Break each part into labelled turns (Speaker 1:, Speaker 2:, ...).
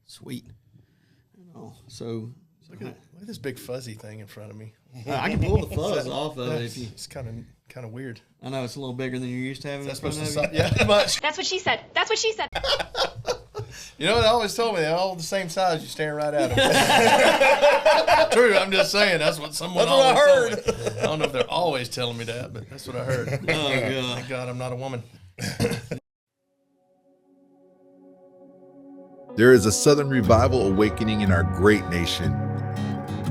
Speaker 1: Sweet. So
Speaker 2: look at this big fuzzy thing in front of me.
Speaker 1: I can pull the fuzz off of it if you.
Speaker 2: It's kind of weird.
Speaker 1: I know it's a little bigger than you're used to having.
Speaker 2: That's supposed to yeah, much.
Speaker 3: That's what she said. That's what she said.
Speaker 2: You know what? They always told me they're all the same size. You staring right at them. True. I'm just saying that's what someone. That's what I heard. Told me. I don't know if they're always telling me that, but that's what I heard.
Speaker 1: Oh God!
Speaker 2: Thank God I'm not a woman.
Speaker 4: There is a Southern revival awakening in our great nation.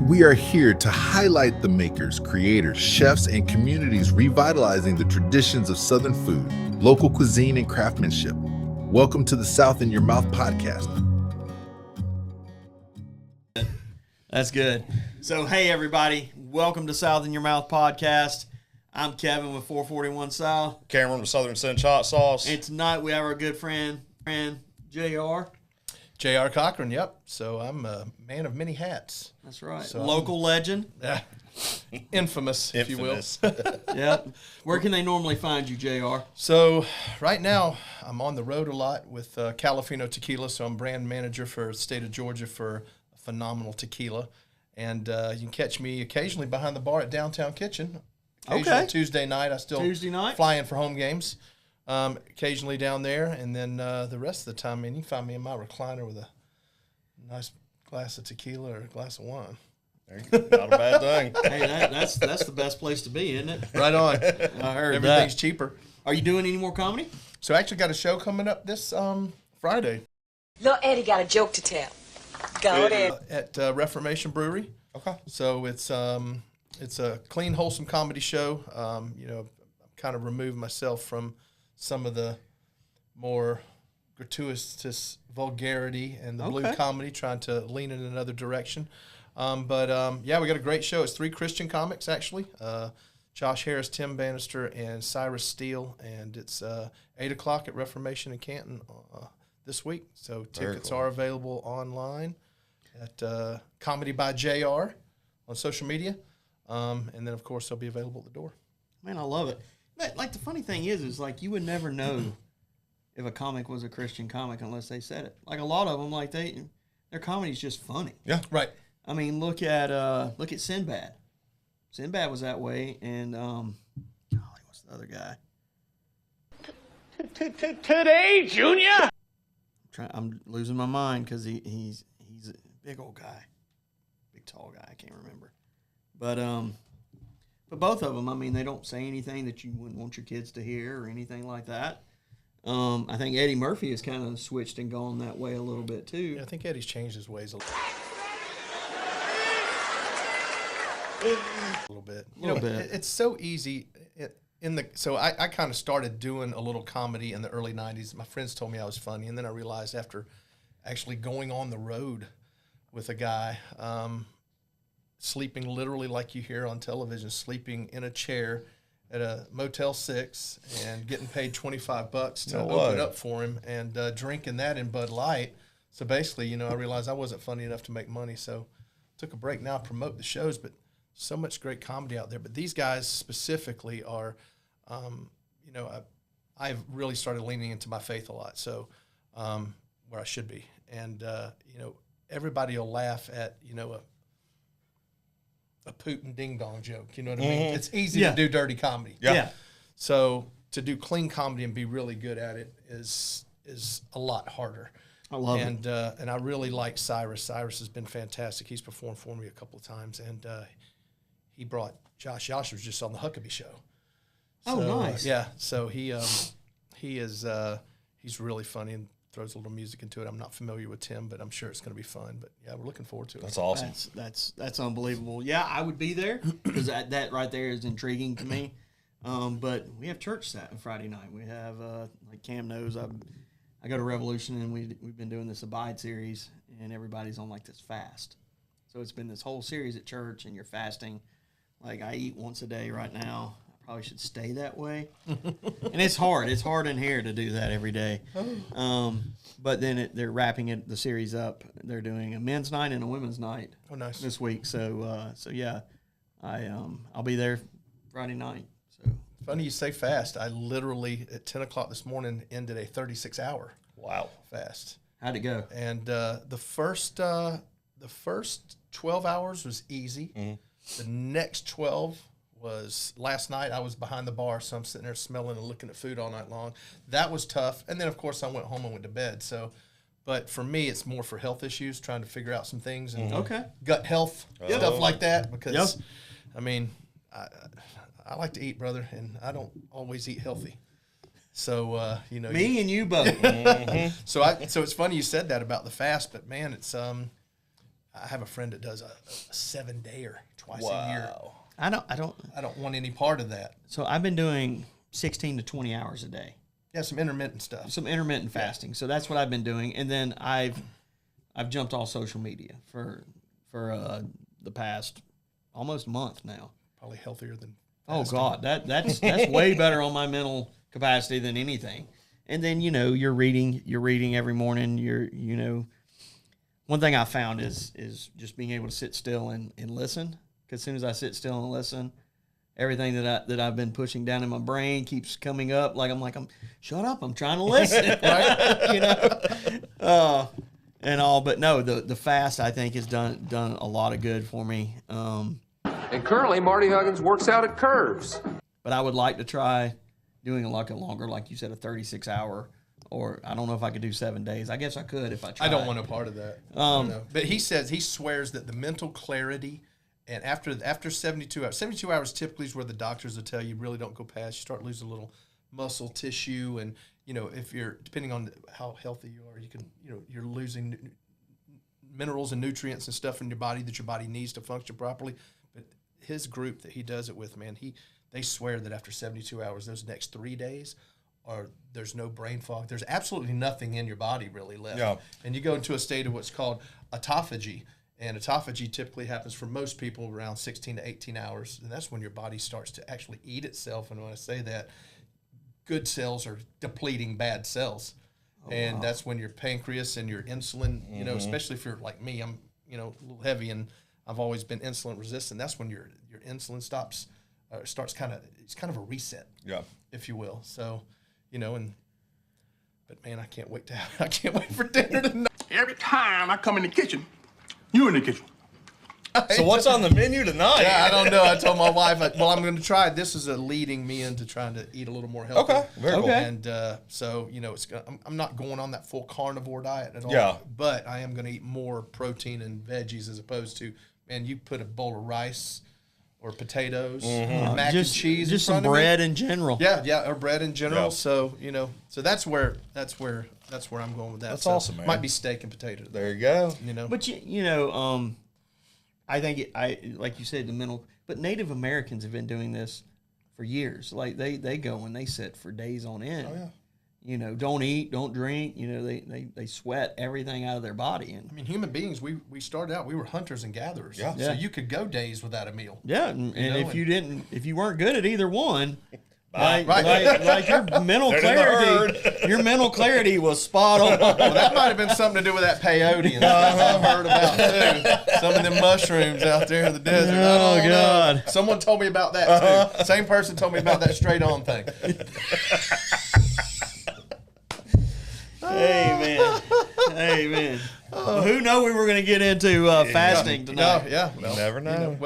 Speaker 4: We are here to highlight the makers, creators, chefs, and communities revitalizing the traditions of Southern food, local cuisine, and craftsmanship. Welcome to the South in Your Mouth podcast.
Speaker 1: That's good. So, hey, everybody. Welcome to South in Your Mouth podcast. I'm Kevin with 441 South.
Speaker 5: Cameron with Southern Singe Hot Sauce.
Speaker 1: And tonight we have our good friend Jr.
Speaker 2: Jr Cochran, yep. So I'm a man of many hats.
Speaker 1: That's right.
Speaker 2: So
Speaker 1: local legend.
Speaker 2: Yeah. Infamous, if you will.
Speaker 1: Yep. Where can they normally find you, JR?
Speaker 2: So right now I'm on the road a lot with Califino Tequila. So I'm brand manager for the state of Georgia for a phenomenal tequila. And you can catch me occasionally behind the bar at Downtown Kitchen. Occasionally
Speaker 1: Okay.
Speaker 2: Tuesday night. I still fly in for home games. Occasionally down there, and then the rest of the time, man, you can find me in my recliner with a nice glass of tequila or a glass of wine.
Speaker 5: Not a bad thing.
Speaker 1: Hey, that's the best place to be, isn't it?
Speaker 2: Right on.
Speaker 1: I heard
Speaker 2: Everything's
Speaker 1: that.
Speaker 2: cheaper.
Speaker 1: Are you doing any more comedy?
Speaker 2: So I actually got a show coming up this Friday.
Speaker 6: Little Eddie got a joke to tell. Go ahead.
Speaker 2: At Reformation Brewery.
Speaker 5: Okay.
Speaker 2: So it's a clean, wholesome comedy show. I'm kind of removed myself from some of the more gratuitous vulgarity and the blue comedy, trying to lean in another direction. But we got a great show. It's 3 Christian comics, actually. Josh Harris, Tim Bannister, and Cyrus Steele. And it's 8 o'clock at Reformation in Canton this week. So tickets are available online at Comedy by JR on social media. And then, of course, they'll be available at the door.
Speaker 1: Man, I love it. Like, the funny thing is like you would never know if a comic was a Christian comic unless they said it. Like a lot of them, like their comedy's just funny.
Speaker 2: Yeah, right.
Speaker 1: I mean, look at Sinbad. Sinbad was that way, and what's the other guy?
Speaker 7: Today, Junior.
Speaker 1: I'm losing my mind because he's a big old guy, big tall guy. I can't remember, But both of them, I mean, they don't say anything that you wouldn't want your kids to hear or anything like that. I think Eddie Murphy has kind of switched and gone that way a little bit, too.
Speaker 2: Yeah, I think Eddie's changed his ways a little bit. It's so easy. So I kind of started doing a little comedy in the early 90s. My friends told me I was funny, and then I realized after actually going on the road with a guy, sleeping literally like you hear on television, sleeping in a chair at a Motel 6 and getting paid $25 to open up for him and drinking that in Bud Light. So basically, I realized I wasn't funny enough to make money. So took a break now, promote the shows, but so much great comedy out there. But these guys specifically are, I've really started leaning into my faith a lot. So where I should be. And, everybody will laugh at, a Putin ding-dong joke, you know what I mean? It's easy to do dirty comedy.
Speaker 1: Yeah.
Speaker 2: So to do clean comedy and be really good at it is a lot harder.
Speaker 1: I love it.
Speaker 2: And I really like Cyrus. Cyrus has been fantastic. He's performed for me a couple of times, and he brought Josh. Josh was just on the Huckabee show.
Speaker 1: So, nice.
Speaker 2: Yeah, so he's really funny and throws a little music into it. I'm not familiar with Tim, but I'm sure it's going to be fun. But yeah, we're looking forward to it.
Speaker 5: That's awesome.
Speaker 1: That's unbelievable. Yeah, I would be there because that right there is intriguing to me. But we have church Friday night. We have like Cam knows, I go to Revolution, and we've been doing this Abide series, and everybody's on like this fast. So it's been this whole series at church, and you're fasting. Like I eat once a day right now. Probably should stay that way. And it's hard. It's hard in here to do that every day. But then they're wrapping the series up. They're doing a men's night and a women's night this week. So yeah, I'll be there Friday night. So
Speaker 2: funny you say fast. I literally at 10 o'clock this morning ended a 36-hour
Speaker 5: fast.
Speaker 1: How'd it go?
Speaker 2: And the first 12 hours was easy. The next 12 was last night. I was behind the bar, so I'm sitting there smelling and looking at food all night long. That was tough. And then, of course, I went home and went to bed. So, but for me, it's more for health issues, trying to figure out some things and gut health, stuff like that. Because, I mean, I like to eat, brother, and I don't always eat healthy. So, you know.
Speaker 1: Me and you both.
Speaker 2: So it's funny you said that about the fast, but man, it's I have a friend that does a 7-dayer twice a year.
Speaker 1: I don't
Speaker 2: want any part of that.
Speaker 1: So I've been doing 16 to 20 hours a day.
Speaker 2: Yeah, some intermittent stuff.
Speaker 1: Some intermittent fasting. So that's what I've been doing, and then I've jumped off social media for the past almost month now.
Speaker 2: Probably healthier than
Speaker 1: fasting. Oh God, that's way better on my mental capacity than anything. And then you're reading every morning. One thing I found is just being able to sit still and listen. Because as soon as I sit still and listen, everything that I've been pushing down in my brain keeps coming up. I'm shut up, I'm trying to listen. Right? And all, but no, the fast I think has done a lot of good for me.
Speaker 3: And currently Marty Huggins works out at Curves.
Speaker 1: But I would like to try doing a longer, like you said, a 36-hour, or I don't know if I could do 7 days. I guess I could if I tried.
Speaker 2: I don't want a part of that. But he swears that the mental clarity, and after 72 hours typically is where the doctors will tell you really don't go past. You start losing a little muscle tissue, and if you're, depending on how healthy you are, you can you're losing minerals and nutrients and stuff in your body that your body needs to function properly. But his group that he does it with, man, they swear that after 72 hours, those next 3 days, there's no brain fog. There's absolutely nothing in your body really left. Yeah. And you go into a state of what's called autophagy. And autophagy typically happens for most people around 16 to 18 hours. And that's when your body starts to actually eat itself. And when I say that, good cells are depleting bad cells. And that's when your pancreas and your insulin, especially if you're like me, I'm, a little heavy and I've always been insulin resistant. That's when your insulin starts it's kind of a reset, if you will. So, but man, I can't wait for dinner tonight.
Speaker 8: Every time I come in the kitchen, you in the kitchen.
Speaker 5: So what's on the menu tonight?
Speaker 2: Yeah, I don't know. I told my wife, I'm going to try. This is leading me into trying to eat a little more healthy.
Speaker 5: Okay, very cool.
Speaker 2: And so, I'm not going on that full carnivore diet at all.
Speaker 5: Yeah.
Speaker 2: But I am going to eat more protein and veggies as opposed to, man, you put a bowl of rice or potatoes, mac and cheese,
Speaker 1: just some bread in general.
Speaker 2: Yeah, or bread in general.
Speaker 5: Yeah.
Speaker 2: So so that's where I'm going with that.
Speaker 5: That's
Speaker 2: so
Speaker 5: awesome, man.
Speaker 2: Might be steak and potatoes.
Speaker 5: There you go.
Speaker 1: But I think like you said, but Native Americans have been doing this for years. Like they go and they sit for days on end.
Speaker 2: Oh yeah.
Speaker 1: Don't eat, don't drink. They sweat everything out of their body. And
Speaker 2: I mean, human beings, we started out, we were hunters and gatherers.
Speaker 5: Yeah.
Speaker 2: So you could go days without a meal.
Speaker 1: Yeah, and if you weren't good at either one,
Speaker 2: Right.
Speaker 1: like your mental clarity was spot on.
Speaker 2: Well, that might have been something to do with that peyote and I've heard about too. Some of them mushrooms out there in the desert.
Speaker 1: Oh God!
Speaker 2: Someone told me about that too. Same person told me about that straight on thing.
Speaker 1: Amen. Well, who knew we were going to get into fasting tonight?
Speaker 2: No, yeah.
Speaker 5: You never know.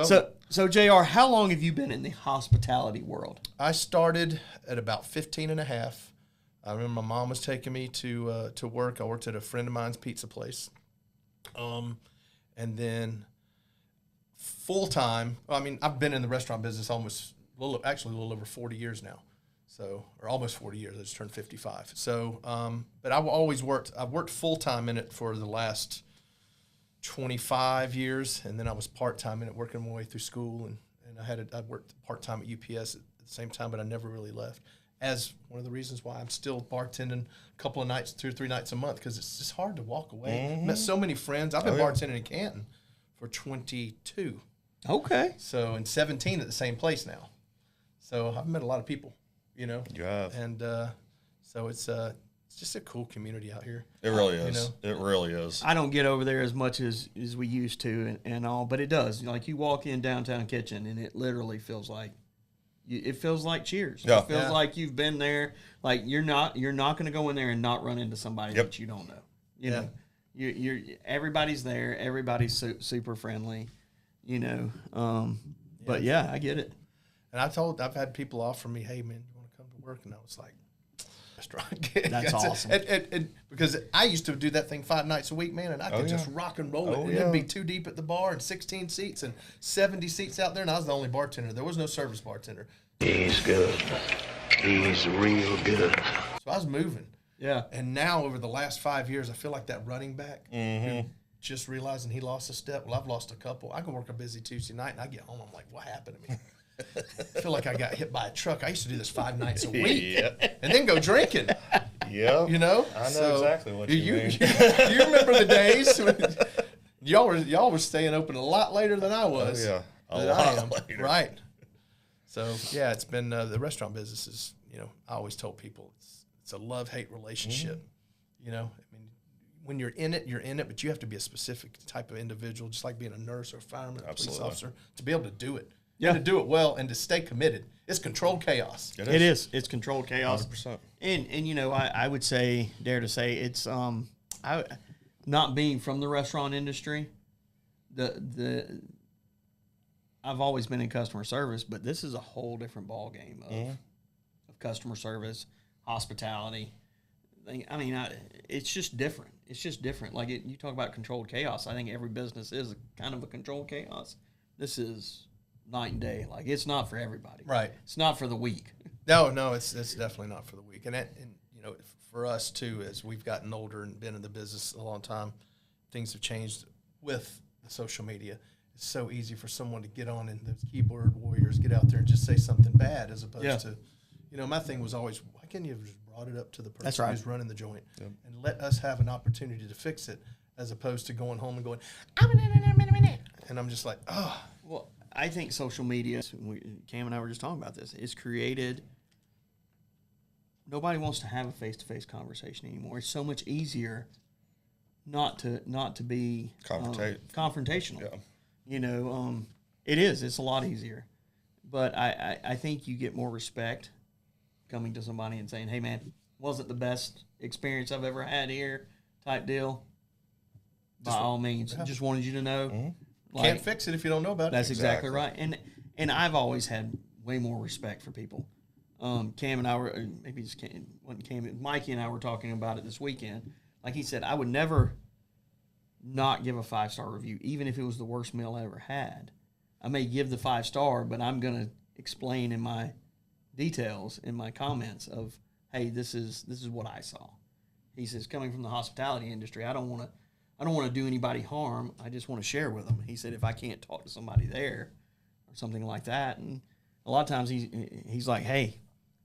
Speaker 1: So JR, how long have you been in the hospitality world?
Speaker 2: I started at about 15 and a half. I remember my mom was taking me to work. I worked at a friend of mine's pizza place. And then full time, I've been in the restaurant business a little over 40 years now. So, or almost 40 years. I just turned 55. So, but I've worked full time in it for the last 25 years, and then I was part time in it, working my way through school, and I worked part time at UPS at the same time, but I never really left. As one of the reasons why I'm still bartending a couple of nights, 2 or 3 nights a month, because it's just hard to walk away. Met so many friends. I've been bartending in Canton for 22.
Speaker 1: Okay.
Speaker 2: So, and 17 at the same place now. So I've met a lot of people. You
Speaker 5: have.
Speaker 2: And so it's just a cool community out here.
Speaker 5: It really is. It really is.
Speaker 1: I don't get over there as much as we used to and all, but it does. Like you walk in downtown Kitchen and it literally feels like Cheers.
Speaker 5: Yeah.
Speaker 1: It feels like you've been there. Like you're not going to go in there and not run into somebody that you don't know. You know, you're everybody's there. Everybody's super friendly. You know, but yeah, I get it.
Speaker 2: And I've had people offer me, hey man, you want to come to work? And I was like, restaurant.
Speaker 1: That's awesome.
Speaker 2: And because I used to do that thing 5 nights a week, man, and I could just rock and roll it. And it'd be too deep at the bar and 16 seats and 70 seats out there, and I was the only bartender. There was no service bartender.
Speaker 7: He's good. He's real good.
Speaker 2: So I was moving.
Speaker 1: Yeah.
Speaker 2: And now over the last 5 years, I feel like that running back who just realizing he lost a step. Well, I've lost a couple. I can work a busy Tuesday night, and I get home, I'm like, what happened to me? I feel like I got hit by a truck. I used to do this 5 nights a week and then go drinking.
Speaker 5: Yeah.
Speaker 2: You know?
Speaker 5: I know exactly what you mean.
Speaker 2: You remember the days when y'all were staying open a lot later than I was.
Speaker 5: Oh, yeah. A lot later.
Speaker 2: Right. So, yeah, it's been the restaurant business is, you know, I always told people it's a love-hate relationship. You know, I mean, when you're in it, but you have to be a specific type of individual, just like being a nurse or a fireman or a police officer, to be able to do it. Yeah. To do it well and to stay committed. It's controlled chaos.
Speaker 1: It is. It's controlled chaos.
Speaker 5: 100%.
Speaker 1: And you know, I would dare to say it's not being from the restaurant industry, I've always been in customer service, but this is a whole different ball game of customer service, hospitality. I mean, it's just different. It's just different. Like you talk about controlled chaos. I think every business is kind of a controlled chaos. This is night and day. Like it's not for everybody.
Speaker 2: Right.
Speaker 1: It's not for the weak.
Speaker 2: No, it's definitely not for the weak. And you know, for us too, as we've gotten older and been in the business a long time, things have changed with the social media. It's so easy for someone to get on and those keyboard warriors get out there and just say something bad as opposed to, you know, my thing was always, why can't you have just brought it up to the person who's running the joint and let us have an opportunity to fix it as opposed to going home and going, and I'm just like, oh.
Speaker 1: Well, I think social media, Cam and I were just talking about this, is created. Nobody wants to have a face-to-face conversation anymore. It's so much easier not to be confrontational.
Speaker 5: Yeah.
Speaker 1: You know, it is. It's a lot easier. But I think you get more respect coming to somebody and saying, hey, man, wasn't the best experience I've ever had here type deal. By all means. Just wanted you to know.
Speaker 2: Mm-hmm.
Speaker 1: Like,
Speaker 2: can't fix it if you don't know about it.
Speaker 1: That's exactly right. And I've always had way more respect for people. Cam and I were, maybe just wasn't Cam, Mikey and I were talking about it this weekend. Like he said, I would never not give a 5-star review, even if it was the worst meal I ever had. I may give the 5-star, but I'm going to explain in my details, in my comments of, hey, this is what I saw. He says, coming from the hospitality industry, I don't want to do anybody harm. I just want to share with them. He said, if I can't talk to somebody there or something like that, and a lot of times he's like, hey,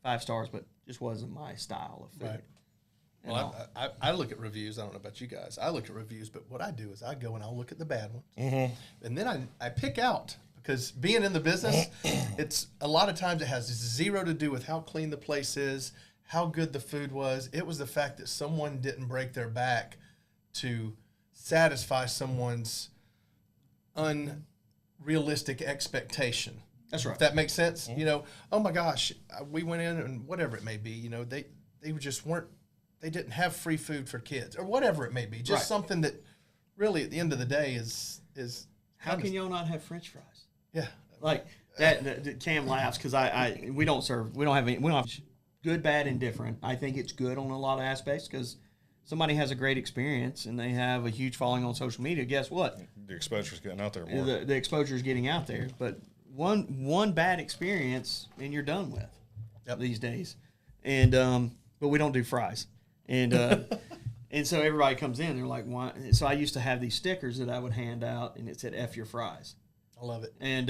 Speaker 1: 5 stars, but just wasn't my style of food.
Speaker 2: Right. Well, I look at reviews. I don't know about you guys. I look at reviews, but what I do is I go and I'll look at the bad ones. And then I pick out, because being in the business, it's a lot of times it has zero to do with how clean the place is, how good the food was. It was the fact that someone didn't break their back to satisfy someone's unrealistic expectation.
Speaker 1: That's right.
Speaker 2: If that makes sense. You know, oh my gosh, we went in and whatever it may be, you know, they just weren't, they didn't have free food for kids or whatever it may be. Just something that really at the end of the day is
Speaker 1: how can y'all not have French fries?
Speaker 2: Yeah.
Speaker 1: Like that Cam laughs because we don't have good, bad, and different. I think it's good on a lot of aspects because somebody has a great experience and they have a huge following on social media. Guess what?
Speaker 5: The exposure's getting out there more.
Speaker 1: The exposure is getting out there. But one bad experience and you're done with these days. And but we don't do fries. And and so everybody comes in, they're like, why? So I used to have these stickers that I would hand out and it said F your fries.
Speaker 2: I love it.
Speaker 1: And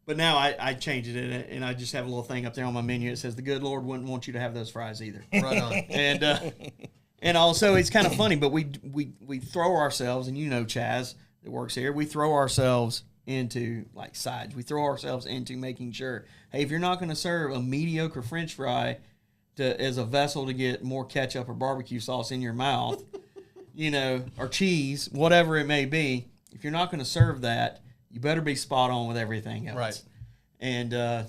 Speaker 1: but now I changed it and I just have a little thing up there on my menu. It says the good Lord wouldn't want you to have those fries either.
Speaker 2: Right on.
Speaker 1: And also it's kind of funny, but we throw ourselves, and you know Chaz that works here, we throw ourselves into like sides. We throw ourselves into making sure, hey, if you're not going to serve a mediocre French fry as a vessel to get more ketchup or barbecue sauce in your mouth, you know, or cheese, whatever it may be, if you're not going to serve that, you better be spot on with everything else.
Speaker 2: Right.
Speaker 1: And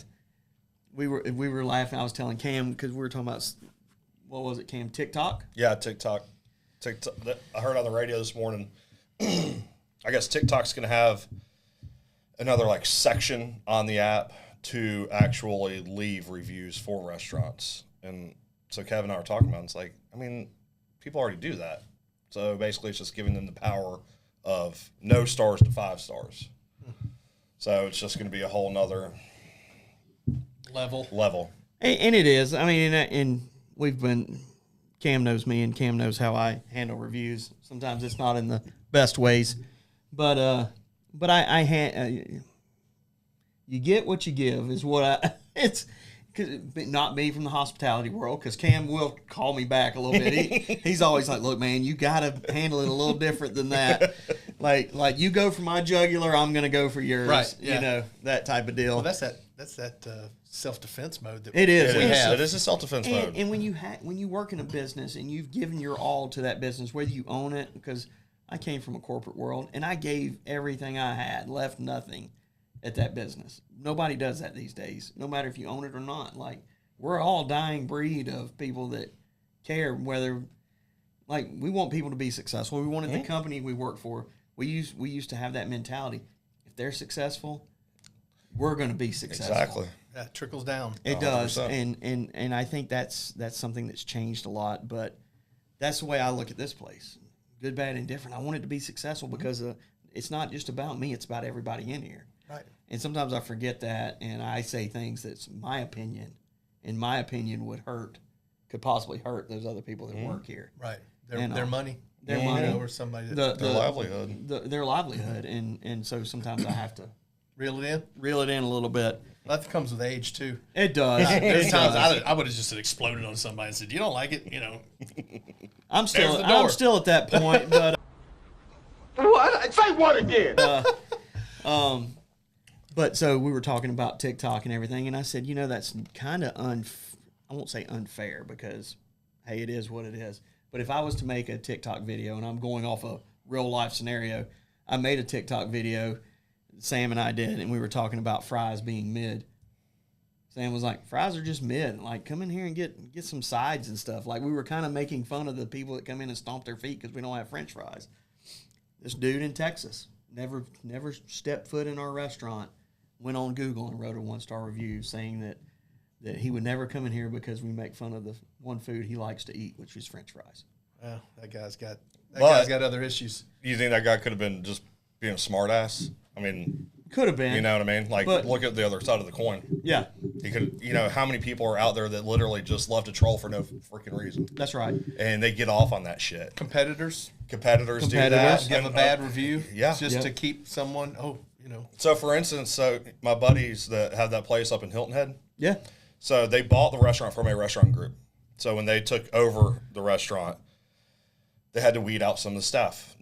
Speaker 1: we were laughing. I was telling Cam because we were talking about, what was it, Cam? TikTok?
Speaker 5: Yeah, TikTok. I heard on the radio this morning, I guess TikTok's going to have another like section on the app to actually leave reviews for restaurants. And so Kevin and I were talking about it. It's like, I mean, people already do that. So basically it's just giving them the power of no stars to 5 stars. So it's just going to be a whole nother level.
Speaker 1: And it is. I mean, and we've been, Cam knows me and Cam knows how I handle reviews. Sometimes it's not in the best ways, but you get what you give is what it's, not me from the hospitality world, because Cam will call me back a little bit. He's always like, look, man, you got to handle it a little different than that. Like you go for my jugular, I'm going to go for yours.
Speaker 2: Right. Yeah.
Speaker 1: You know, that type of deal.
Speaker 2: Well, that's that self-defense mode that
Speaker 1: it is.
Speaker 2: we have.
Speaker 5: It is a self-defense mode.
Speaker 1: And when you work in a business and you've given your all to that business, whether you own it, because I came from a corporate world and I gave everything I had, left nothing at that business. Nobody does that these days, no matter if you own it or not. Like, we're all dying breed of people that care whether, like, we want people to be successful. We wanted the company we work for. We used to have that mentality. If they're successful, we're going to be successful.
Speaker 5: Exactly.
Speaker 2: That trickles down.
Speaker 1: It does,
Speaker 5: 100%.
Speaker 1: and I think that's something that's changed a lot. But that's the way I look at this place. Good, bad, and different. I want it to be successful because it's not just about me; it's about everybody in here.
Speaker 2: Right.
Speaker 1: And sometimes I forget that, and I say things that's my opinion, and my opinion could possibly hurt those other people that work here.
Speaker 2: Right.
Speaker 1: Their
Speaker 2: money.
Speaker 1: Their money,
Speaker 2: or somebody that
Speaker 5: Their livelihood.
Speaker 1: Their livelihood, and so sometimes I have to
Speaker 2: reel it in.
Speaker 1: reel it in a little bit.
Speaker 2: That comes with age too.
Speaker 1: It does.
Speaker 2: There's
Speaker 1: It
Speaker 2: times
Speaker 1: does.
Speaker 2: I would have just exploded on somebody and said, "You don't like it," you know.
Speaker 1: I'm
Speaker 2: There's the door.
Speaker 1: still at that point, but
Speaker 8: What? Say what again?
Speaker 1: but so we were talking about TikTok and everything, and I said, that's kind of I won't say unfair, because hey, it is what it is. But if I was to make a TikTok video, and I'm going off a real life scenario, I made a TikTok video, Sam and I did, and we were talking about fries being mid. Sam was like, fries are just mid. Like, come in here and get some sides and stuff. Like, we were kind of making fun of the people that come in and stomp their feet because we don't have French fries. This dude in Texas never stepped foot in our restaurant, went on Google and wrote a 1-star review saying that he would never come in here because we make fun of the one food he likes to eat, which is French fries.
Speaker 2: Well, that guy's got other issues.
Speaker 5: You think that guy could have been just being a smart ass? I mean,
Speaker 1: could have been.
Speaker 5: You know what I mean? Like,
Speaker 1: But-
Speaker 5: look at the other side of the coin.
Speaker 1: Yeah,
Speaker 5: He could, how many people are out there that literally just love to troll for no freaking reason,
Speaker 1: that's right.
Speaker 5: and they get off on that shit.
Speaker 2: Competitors
Speaker 5: Do that.
Speaker 2: give a bad review.
Speaker 5: Yeah.
Speaker 2: Just
Speaker 1: Yep.
Speaker 2: to keep someone.
Speaker 5: So, for instance, my buddies that have that place up in Hilton Head,
Speaker 1: Yeah.
Speaker 5: so they bought the restaurant from a restaurant group. So when they took over the restaurant, they had to weed out some of the staff.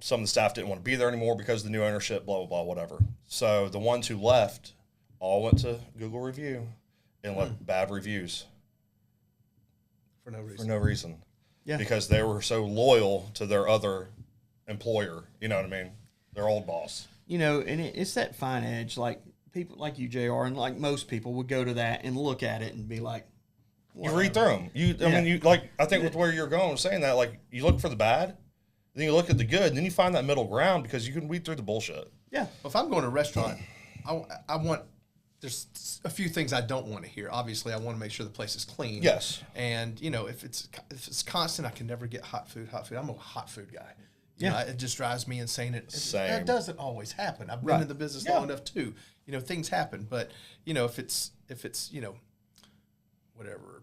Speaker 5: Some of the staff didn't want to be there anymore because of the new ownership, blah, blah, blah, whatever. So the ones who left all went to Google Review and left bad reviews
Speaker 2: For no reason.
Speaker 5: for no reason.
Speaker 1: Yeah.
Speaker 5: Because they were so loyal to their other employer. You know what I mean? Their old boss.
Speaker 1: And it's that fine edge. Like, people like you, JR, and like most people would go to that and look at it and be like,
Speaker 5: You read through them. I think with where you're going, saying that, like, you look for the bad, then you look at the good, and then you find that middle ground because you can weed through the bullshit.
Speaker 1: yeah,
Speaker 2: Well, if I'm going to a restaurant, I want. There's a few things I don't want to hear. Obviously, I want to make sure the place is clean.
Speaker 5: Yes.
Speaker 2: And if it's constant, I can never get hot food. I'm a hot food guy.
Speaker 1: Yeah.
Speaker 2: It just drives me insane.
Speaker 5: Same.
Speaker 2: That doesn't always happen. I've been in the business long enough too. Things happen. But if it's whatever,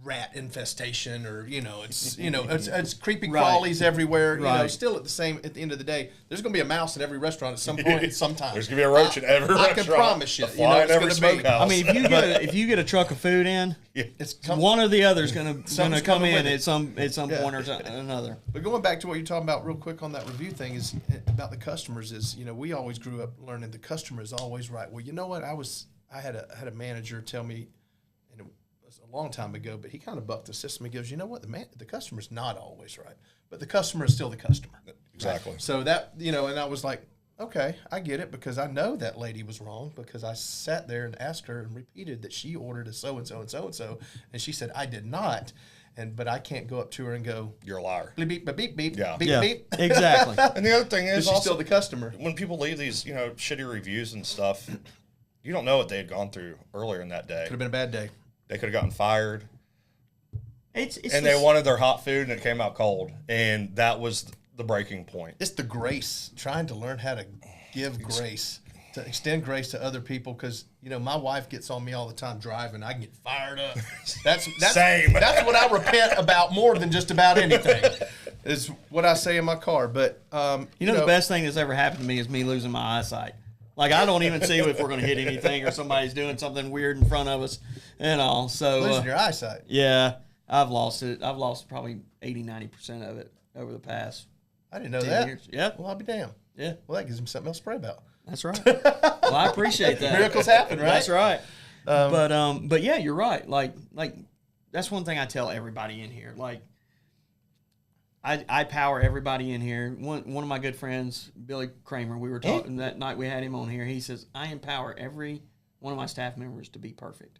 Speaker 2: rat infestation, or it's creepy crawlies everywhere.
Speaker 1: Right.
Speaker 2: Still at the end of the day, there's going to be a mouse in every restaurant at some point. At some time,
Speaker 5: There's going to be a roach in every
Speaker 2: I
Speaker 5: restaurant.
Speaker 2: can promise you.
Speaker 5: A fly in
Speaker 2: It's
Speaker 5: every
Speaker 2: gonna be-
Speaker 5: smokehouse.
Speaker 1: I mean, if you get a truck of food in,
Speaker 2: It's
Speaker 1: one or the other is gonna
Speaker 2: Something's
Speaker 1: come
Speaker 2: coming
Speaker 1: in
Speaker 2: with it.
Speaker 1: at some
Speaker 2: Yeah.
Speaker 1: point or another.
Speaker 2: But going back to what you're talking about real quick on that review thing is about the customers is, we always grew up learning the customer is always right. Well, you know what? I had a manager tell me, and it was a long time ago, but he kind of bucked the system. He goes, you know what? The customer's not always right, but the customer is still the customer.
Speaker 5: Exactly.
Speaker 2: So that, and I was like, okay, I get it, because I know that lady was wrong, because I sat there and asked her and repeated that she ordered a so-and-so and so-and-so, and she said, I did not. but I can't go up to her and go,
Speaker 5: You're a liar.
Speaker 2: beep, beep, beep, beep,
Speaker 5: Yeah.
Speaker 2: beep,
Speaker 1: Yeah,
Speaker 2: beep.
Speaker 1: exactly.
Speaker 5: And the other thing is
Speaker 2: She's
Speaker 5: also
Speaker 2: still the customer.
Speaker 5: when people leave these, shitty reviews and stuff, you don't know what they had gone through earlier in that day.
Speaker 2: Could have been a bad day.
Speaker 5: They could have gotten fired.
Speaker 1: It's
Speaker 5: And they wanted their hot food and it came out cold. And that was the breaking point.
Speaker 2: It's the grace, trying to learn how to give grace, to extend grace to other people. Because my wife gets on me all the time driving. I can get fired up. That's
Speaker 5: Same.
Speaker 2: That's what I repent about more than just about anything. Is what I say in my car. But
Speaker 1: the best thing that's ever happened to me is me losing my eyesight. Like, I don't even see if we're going to hit anything or somebody's doing something weird in front of us and all. So
Speaker 2: losing your eyesight.
Speaker 1: Yeah, I've lost it. I've lost probably 80-90% of it over the past.
Speaker 2: I didn't know
Speaker 1: 10
Speaker 2: that.
Speaker 1: years. Yeah.
Speaker 2: Well, I'll be damned.
Speaker 1: Yeah.
Speaker 2: Well, that gives him something else to pray about.
Speaker 1: That's right. Well, I appreciate that.
Speaker 2: Miracles happen, right?
Speaker 1: That's right. But yeah, you're right. Like that's one thing I tell everybody in here. Like, I power everybody in here. One of my good friends, Billy Kramer, we were talking that night we had him on here. He says, I empower every one of my staff members to be perfect.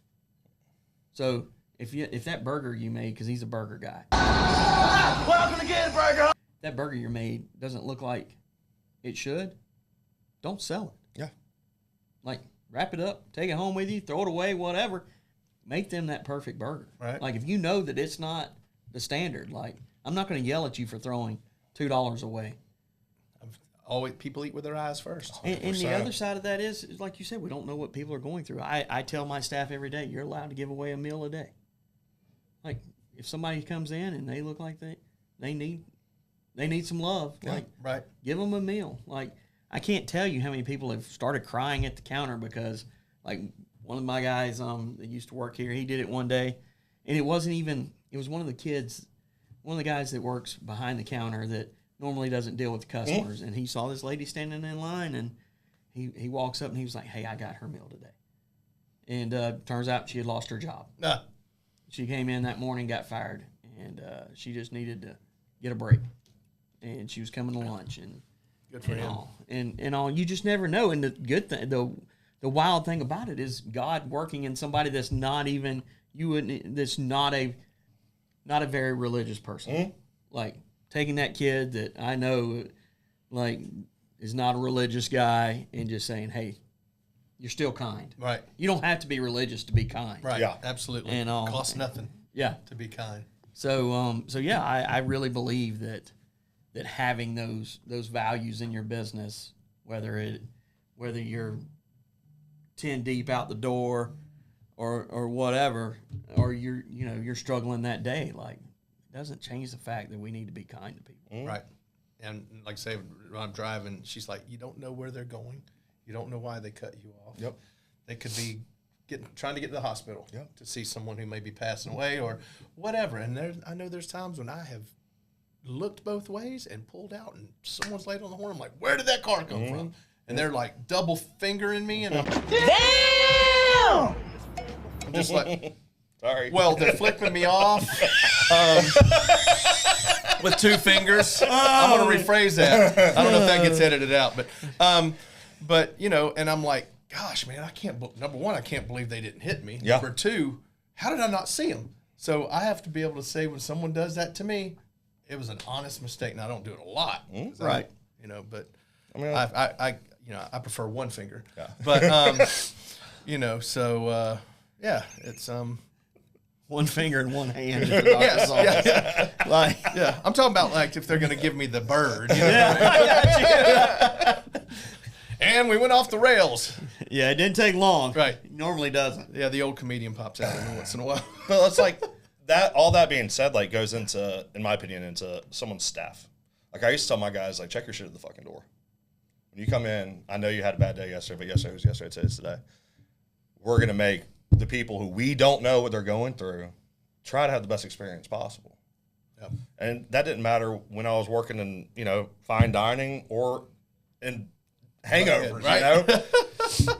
Speaker 1: So if that burger you made, because he's a burger guy. Welcome to Get Burger. That burger you made doesn't look like it should, don't sell it.
Speaker 5: Yeah.
Speaker 1: Like, wrap it up, take it home with you, throw it away, whatever. Make them that perfect burger.
Speaker 2: Right.
Speaker 1: Like, if you know that it's not the standard, like, I'm not going to yell at you for throwing $2 away.
Speaker 2: Always, people eat with their eyes first.
Speaker 1: And the other side of that is, like you said, we don't know what people are going through. I tell my staff every day, you're allowed to give away a meal a day. Like, if somebody comes in and they look like they need some love, like,
Speaker 2: right.
Speaker 1: Give them a meal. Like, I can't tell you how many people have started crying at the counter because, like, one of my guys that used to work here, he did it one day, and it was one of the kids, one of the guys that works behind the counter that normally doesn't deal with the customers, and he saw this lady standing in line, and he walks up and he was like, hey, I got her meal today. And turns out she had lost her job. She came in that morning, got fired, and she just needed to get a break. And she was coming to lunch, and
Speaker 2: good for him.
Speaker 1: And all. You just never know. And the good thing, the wild thing about it is God working in somebody that's not even that's not a very religious person. Like, taking that kid that I know, like, is not a religious guy, and just saying, hey, you're still kind.
Speaker 2: Right.
Speaker 1: You don't have to be religious to be kind.
Speaker 2: Right.
Speaker 5: Yeah.
Speaker 2: Absolutely.
Speaker 1: And all.
Speaker 2: Costs nothing.
Speaker 1: Yeah.
Speaker 2: To be kind.
Speaker 1: So yeah, I really believe that having those values in your business, whether you're 10 deep out the door or whatever, or you're struggling that day, like, it doesn't change the fact that we need to be kind to people.
Speaker 2: Right. And like I say, when I'm driving, she's like, you don't know where they're going. You don't know why they cut you off.
Speaker 5: Yep.
Speaker 2: They could be trying to get to the hospital
Speaker 5: Yep.
Speaker 2: to see someone who may be passing away or whatever. And I know there's times when I have looked both ways and pulled out, and someone's laid on the horn. I'm like, where did that car come from? And they're like double fingering me, and I'm just like,
Speaker 5: Sorry.
Speaker 2: well, they're flipping me off with two fingers. I'm going to rephrase that. I don't know if that gets edited out, but and I'm like, gosh, man, number one, I can't believe they didn't hit me.
Speaker 5: Yeah.
Speaker 2: Number two, how did I not see them? So I have to be able to say, when someone does that to me, it was an honest mistake, and I don't do it a lot.
Speaker 1: Right.
Speaker 2: But
Speaker 5: I mean,
Speaker 2: I prefer one finger.
Speaker 5: Yeah.
Speaker 2: But so yeah, it's
Speaker 1: One finger in one hand. At the doctor's office.
Speaker 2: yeah.
Speaker 1: Like,
Speaker 2: Yeah, I'm talking about, like, if they're going to give me the bird. And we went off the rails.
Speaker 1: yeah, it didn't take long.
Speaker 2: Right.
Speaker 1: It normally doesn't.
Speaker 2: Yeah, the old comedian pops out every once in a while.
Speaker 5: but it's like that. All that being said, like, goes into, in my opinion, into someone's staff. Like, I used to tell my guys, like, check your shit at the fucking door. When you come in, I know you had a bad day yesterday, but yesterday was yesterday, today's today. We're gonna make the people who we don't know what they're going through try to have the best experience possible.
Speaker 2: Yep.
Speaker 5: And that didn't matter when I was working in, fine dining or in hangovers,
Speaker 2: Right.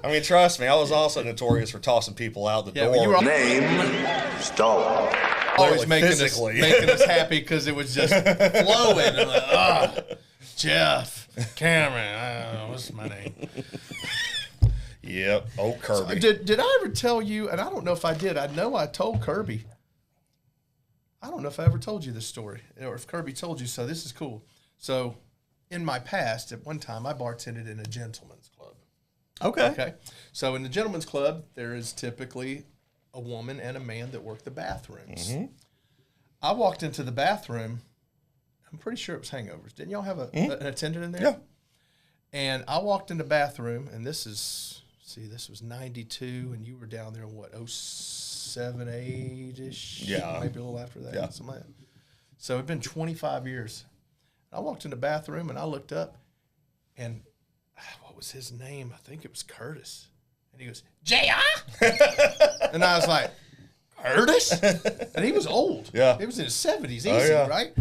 Speaker 5: I mean, trust me, I was also notorious for tossing people out the door.
Speaker 2: But you were
Speaker 7: Name Stone.
Speaker 2: always making
Speaker 5: physically.
Speaker 2: us happy because it was just flowing. And like, Jeff, Cameron, what's my name?
Speaker 5: Yep. Oh, Kirby.
Speaker 2: Did I ever tell you, and I don't know if I did, I know I told Kirby, I don't know if I ever told you this story or if Kirby told you, so this is cool. So in my past, at one time, I bartended in a gentleman's club. Okay. So in the gentleman's club, there is typically a woman and a man that work the bathrooms. Mm-hmm. I walked into the bathroom. I'm pretty sure it was hangovers. Didn't y'all have an attendant in there?
Speaker 5: Yeah.
Speaker 2: And I walked in the bathroom, and this was 92, and you were down there in what, 07, 8-ish?
Speaker 5: Yeah.
Speaker 2: Maybe a little after that.
Speaker 5: Yeah.
Speaker 2: Something like that. So it'd been 25 years. I walked in the bathroom, and I looked up, and what was his name? I think it was Curtis. And he goes, J.R.? And I was like, Curtis? And he was old.
Speaker 5: Yeah.
Speaker 2: He was in his 70s, easy, right?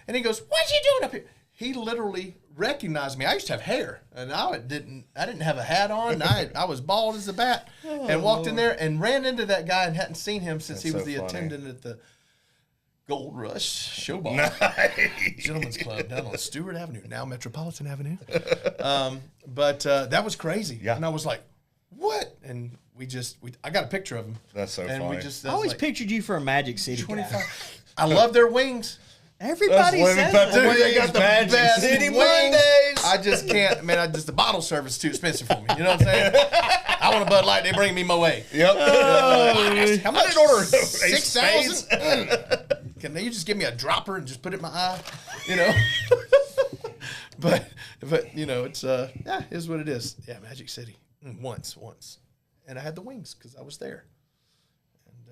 Speaker 2: And he goes, what you doing up here? He literally recognized me. I used to have hair, and I didn't have a hat on. I was bald as a bat, and walked in there and ran into that guy and hadn't seen him since he was the attendant at the Gold Rush Showball. Nice. Gentlemen's Club down on Stewart Avenue, now Metropolitan Avenue. But that was crazy.
Speaker 5: Yeah.
Speaker 2: And I was like, what? And I got a picture of him.
Speaker 5: That's so funny.
Speaker 1: I always pictured you for a Magic City 25.
Speaker 2: Guy. I love their wings.
Speaker 1: Everybody says that.
Speaker 5: They got the Magic City Mondays.
Speaker 2: I just can't, man. The bottle service is too expensive for me. You know what I'm saying? I want a Bud Light. They bring me Moet.
Speaker 5: Yep.
Speaker 2: How much?
Speaker 5: I didn't order
Speaker 2: 6,000. Can you just give me a dropper and just put it in my eye? You know. but you know, it's is what it is. Yeah, Magic City. Once, and I had the wings because I was there.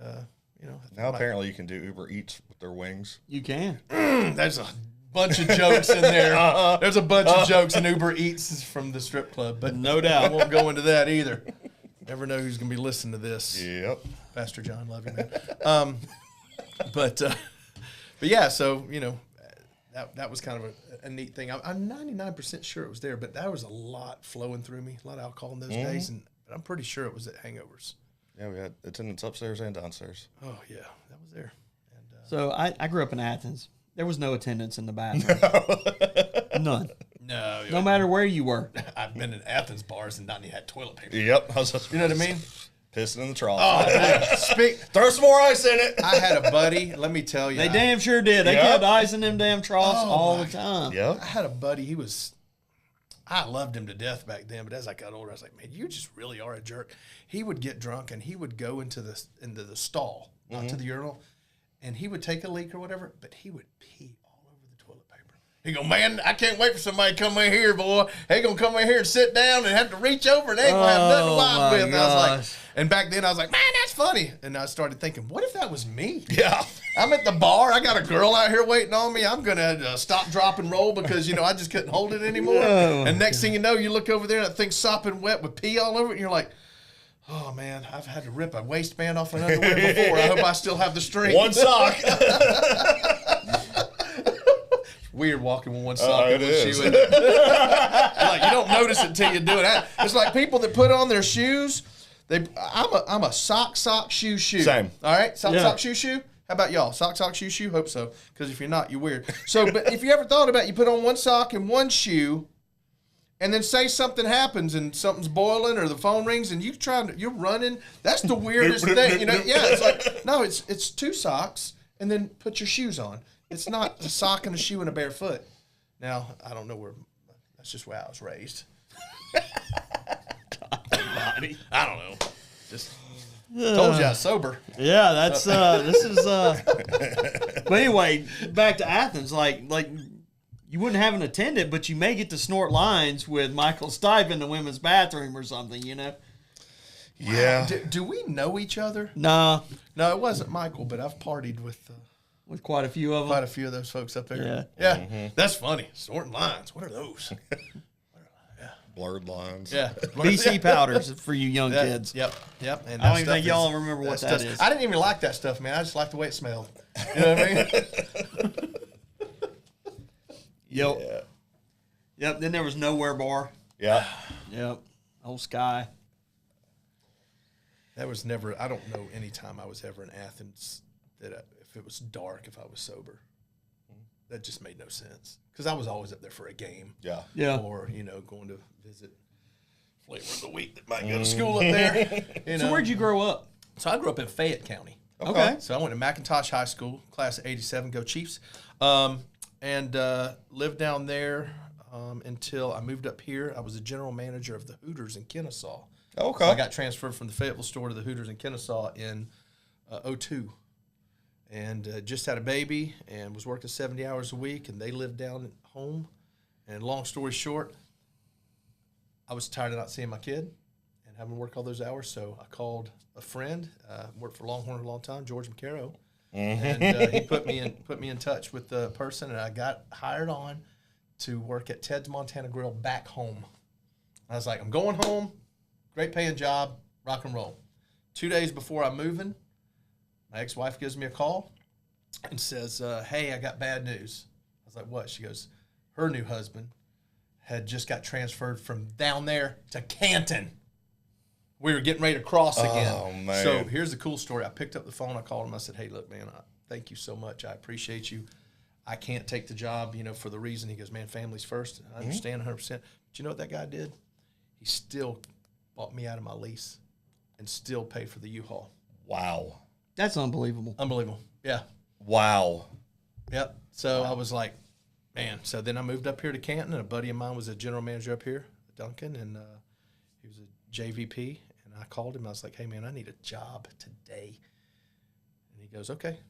Speaker 2: And you know.
Speaker 5: Now apparently you can do Uber Eats with their wings.
Speaker 1: You can.
Speaker 2: There's a bunch of jokes in there. There's a bunch of jokes in Uber Eats from the strip club, but
Speaker 1: no doubt
Speaker 2: I won't go into that either. Never know who's going to be listening to this.
Speaker 5: Yep.
Speaker 2: Pastor John, love you, man. But yeah, so, you know, that was kind of a neat thing. I'm 99% sure it was there, but there was a lot flowing through me, a lot of alcohol in those days, but I'm pretty sure it was at hangovers.
Speaker 5: Yeah, we had attendants upstairs and downstairs.
Speaker 2: Oh, yeah, that was there. And,
Speaker 1: so I grew up in Athens. There was no attendance in the bathroom. None. No matter where you were.
Speaker 2: I've been in Athens bars and not even had toilet paper.
Speaker 5: Yep.
Speaker 2: You know what I mean?
Speaker 5: Pissing in the trough.
Speaker 2: Oh,
Speaker 5: throw some more ice in it.
Speaker 2: I had a buddy, let me tell you.
Speaker 1: They damn sure did. They kept ice in them damn troughs all the time.
Speaker 5: Yep.
Speaker 2: I had a buddy, I loved him to death back then, but as I got older, I was like, man, you just really are a jerk. He would get drunk and he would go into the stall, not to the urinal, and he would take a leak or whatever, but he would pee all over the toilet paper. He go, man, I can't wait for somebody to come in here, boy. They gonna come in here and sit down and have to reach over and they ain't gonna have nothing to wipe with. And I was like, and back then I was like, man, that's funny. And I started thinking, what if that was me?
Speaker 5: Yeah.
Speaker 2: I'm at the bar. I got a girl out here waiting on me. I'm going to stop, drop, and roll because, you know, I just couldn't hold it anymore. And next thing you know, you look over there and that thing's sopping wet with pee all over it. And you're like, oh, man, I've had to rip a waistband off an underwear before. I hope I still have the strength.
Speaker 5: One sock.
Speaker 2: Weird walking with one sock and one shoe in it. Like, you don't notice it until you do it. It's like people that put on their shoes. I'm a sock, shoe.
Speaker 5: Same.
Speaker 2: All right? Sock, shoe. How about y'all? Sock, shoe? Hope so. Because if you're not, you're weird. So, but if you ever thought about it, you put on one sock and one shoe, and then say something happens and something's boiling or the phone rings and you're running. That's the weirdest thing. You know? Yeah, it's like, no, it's two socks and then put your shoes on. It's not a sock and a shoe and a bare foot. Now, I don't know that's just where I was raised. I don't know. Just told you I was sober.
Speaker 1: Yeah, that's this is but anyway, back to Athens, like you wouldn't have an attendant, but you may get to snort lines with Michael Stipe in the women's bathroom or something, you know?
Speaker 5: Yeah.
Speaker 2: Do we know each other?
Speaker 1: No,
Speaker 2: it wasn't Michael, but I've partied with
Speaker 1: quite a few of them.
Speaker 2: quite a few of those folks up there.
Speaker 1: Yeah.
Speaker 2: Mm-hmm. That's funny. Snorting lines. What are those?
Speaker 5: Blurred lines.
Speaker 2: Yeah.
Speaker 1: BC powders for you young kids.
Speaker 2: Yep. And
Speaker 1: I don't even think y'all remember what that is.
Speaker 2: I didn't even like that stuff, man. I just liked the way it smelled. You know what I mean?
Speaker 1: Yep. Yeah. Yep. Then there was Nowhere Bar.
Speaker 5: Yeah.
Speaker 1: Yep. Old Sky.
Speaker 2: That was never, I don't know any time I was ever in Athens that if it was dark, if I was sober. That just made no sense. Because I was always up there for a game.
Speaker 5: Yeah.
Speaker 1: Yeah.
Speaker 2: Or, you know, going to visit Flavor of the Week that might go to school up there. You know.
Speaker 1: So where'd you grow up?
Speaker 2: So I grew up in Fayette County.
Speaker 1: Okay.
Speaker 2: So I went to McIntosh High School, class of 87, go Chiefs, and lived down there until I moved up here. I was the general manager of the Hooters in Kennesaw.
Speaker 5: Okay.
Speaker 2: So I got transferred from the Fayetteville store to the Hooters in Kennesaw in 2002. And just had a baby and was working 70 hours a week, and they lived down at home. And long story short, I was tired of not seeing my kid and having to work all those hours, so I called a friend, worked for Longhorn a long time, George McCarrow, and he put me in touch with the person, and I got hired on to work at Ted's Montana Grill back home. I was like, I'm going home, great paying job, rock and roll. 2 days before I'm moving, my ex-wife gives me a call and says, hey, I got bad news. I was like, what? She goes, her new husband had just got transferred from down there to Canton. We were getting ready to cross again.
Speaker 5: Oh, man.
Speaker 2: So here's the cool story. I picked up the phone. I called him. I said, hey, look, man, thank you so much. I appreciate you. I can't take the job, for the reason. He goes, man, family's first. I understand 100%. But you know what that guy did? He still bought me out of my lease and still paid for the U-Haul.
Speaker 5: Wow.
Speaker 1: That's unbelievable.
Speaker 2: Unbelievable. Yeah.
Speaker 5: Wow.
Speaker 2: Yep. So I was like, man. So then I moved up here to Canton, and a buddy of mine was a general manager up here at Duncan, and he was a JVP. And I called him. I was like, hey, man, I need a job today. And he goes, okay,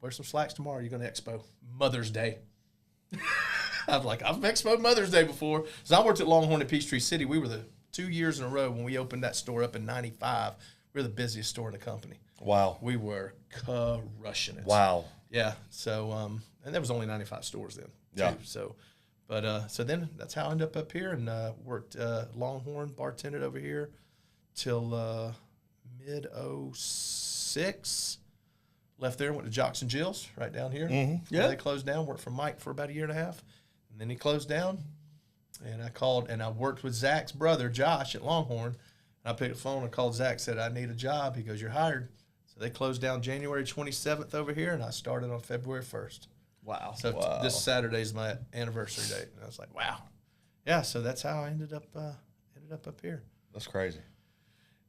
Speaker 2: wear some slacks tomorrow. You're going to Expo Mother's Day. I was like, I've expoed Mother's Day before. So I worked at Longhorn in Peachtree City. We were the 2 years in a row when we opened that store up in 95. We were the busiest store in the company.
Speaker 5: Wow.
Speaker 2: We were crushing it.
Speaker 5: Wow.
Speaker 2: Yeah. So, and there was only 95 stores then.
Speaker 5: Yeah.
Speaker 2: Too. So, but so then that's how I ended up here and worked Longhorn, bartended over here till mid '06. Left there, went to Jocks and Jill's right down here.
Speaker 5: Mm-hmm.
Speaker 2: Yeah. They closed down. Worked for Mike for about a year and a half, and then he closed down. And I called and I worked with Zach's brother Josh at Longhorn. I picked the phone and called Zach, said, I need a job. He goes, you're hired. So they closed down January 27th over here, and I started on February 1st.
Speaker 1: Wow.
Speaker 2: So this Saturday is my anniversary date. And I was like, wow. Yeah, so that's how I ended up up here.
Speaker 5: That's crazy.